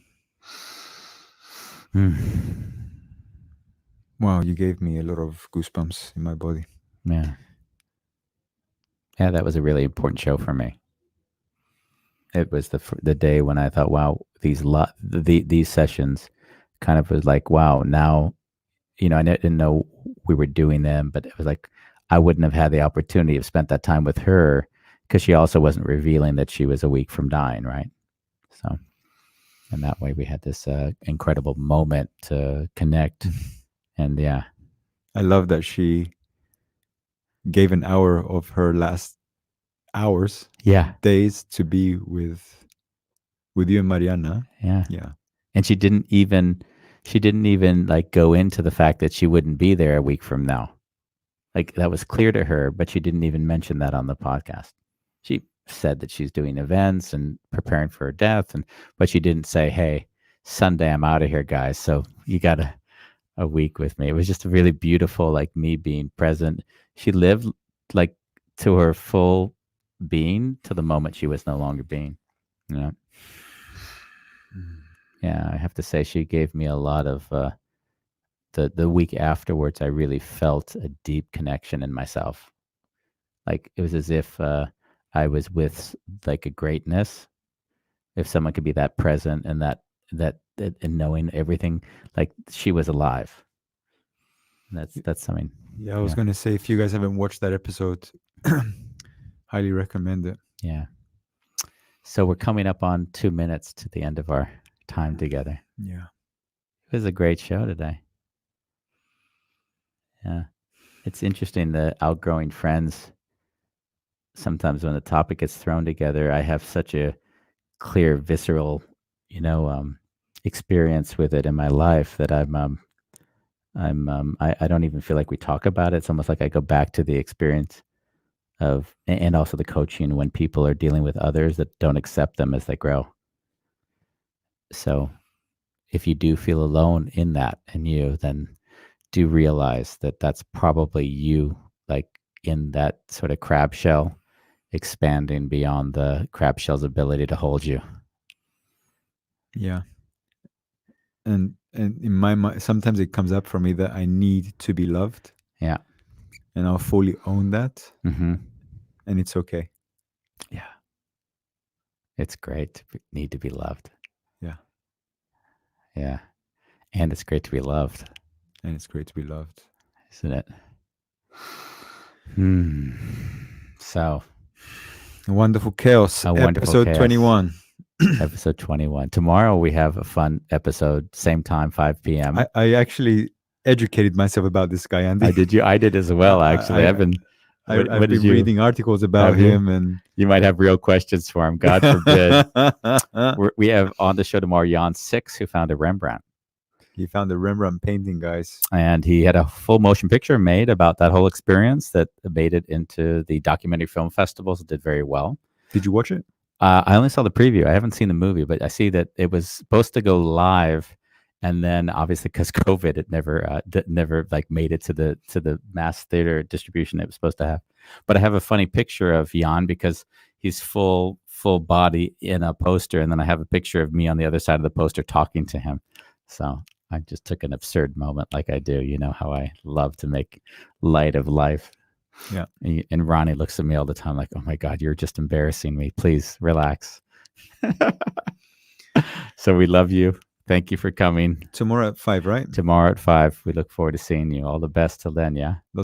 [SPEAKER 1] Wow, you gave me a lot of goosebumps in my body.
[SPEAKER 2] Yeah. Yeah, that was a really important show for me. It was the day when I thought, wow, these sessions kind of was like, wow, now, I didn't know we were doing them, but it was like I wouldn't have had the opportunity of spent that time with her because she also wasn't revealing that she was a week from dying, right? So, and that way we had this incredible moment to connect, and yeah,
[SPEAKER 1] I love that she gave an hour of her last hours,
[SPEAKER 2] yeah,
[SPEAKER 1] days to be with you and Mariana.
[SPEAKER 2] yeah.
[SPEAKER 1] Yeah.
[SPEAKER 2] And she didn't even like go into the fact that she wouldn't be there a week from now. Like that was clear to her, but she didn't even mention that on the podcast. She said that she's doing events and preparing for her death, but she didn't say, "Hey, Sunday I'm out of here, guys. So you got a week with me." It was just really beautiful, like me being present. She lived like to her full being to the moment she was no longer being. Yeah. Yeah, I have to say she gave me a lot of the week afterwards. I really felt a deep connection in myself. Like it was as if I was with like a greatness. If someone could be that present and that and knowing everything, like she was alive. That's something.
[SPEAKER 1] Yeah, I was gonna say if you guys haven't watched that episode, highly recommend it.
[SPEAKER 2] Yeah. So we're coming up on 2 minutes to the end of our time together.
[SPEAKER 1] Yeah.
[SPEAKER 2] It was a great show today. Yeah. It's interesting, the outgrowing friends. Sometimes when the topic gets thrown together, I have such a clear, visceral, experience with it in my life that I don't even feel like we talk about it. It's almost like I go back to the experience of, and also the coaching when people are dealing with others that don't accept them as they grow. So if you do feel alone in that in you, then do realize that that's probably you, like in that sort of crab shell, expanding beyond the crab shell's ability to hold you.
[SPEAKER 1] Yeah. And in my mind, sometimes it comes up for me that I need to be loved.
[SPEAKER 2] Yeah.
[SPEAKER 1] And I'll fully own that.
[SPEAKER 2] Mm-hmm.
[SPEAKER 1] And it's okay.
[SPEAKER 2] Yeah. It's great to need to be loved.
[SPEAKER 1] Yeah.
[SPEAKER 2] Yeah. And it's great to be loved.
[SPEAKER 1] And it's great to be loved.
[SPEAKER 2] Isn't it? So.
[SPEAKER 1] A wonderful chaos. Episode 21.
[SPEAKER 2] Episode 21. Tomorrow we have a fun episode, same time, 5 p.m.
[SPEAKER 1] I actually educated myself about this guy, Andy.
[SPEAKER 2] Did you? I did as well, actually. I've been
[SPEAKER 1] reading articles about him, and
[SPEAKER 2] you might have real questions for him. God forbid. We have on the show tomorrow Jan Six, who found a Rembrandt.
[SPEAKER 1] He found a Rembrandt painting, guys.
[SPEAKER 2] And he had a full motion picture made about that whole experience that made it into the documentary film festivals. It did very well.
[SPEAKER 1] Did you watch it?
[SPEAKER 2] I only saw the preview. I haven't seen the movie, but I see that it was supposed to go live, and then obviously because COVID, it never never like made it to the mass theater distribution it was supposed to have. But I have a funny picture of Jan because he's full body in a poster, and then I have a picture of me on the other side of the poster talking to him. So I just took an absurd moment, like I do. You know how I love to make light of life.
[SPEAKER 1] Yeah.
[SPEAKER 2] And Ronnie looks at me all the time like, oh my God, you're just embarrassing me. Please relax. So we love you. Thank you for coming.
[SPEAKER 1] Tomorrow at 5, right?
[SPEAKER 2] Tomorrow at 5. We look forward to seeing you. All the best till then. Yeah.
[SPEAKER 1] Lots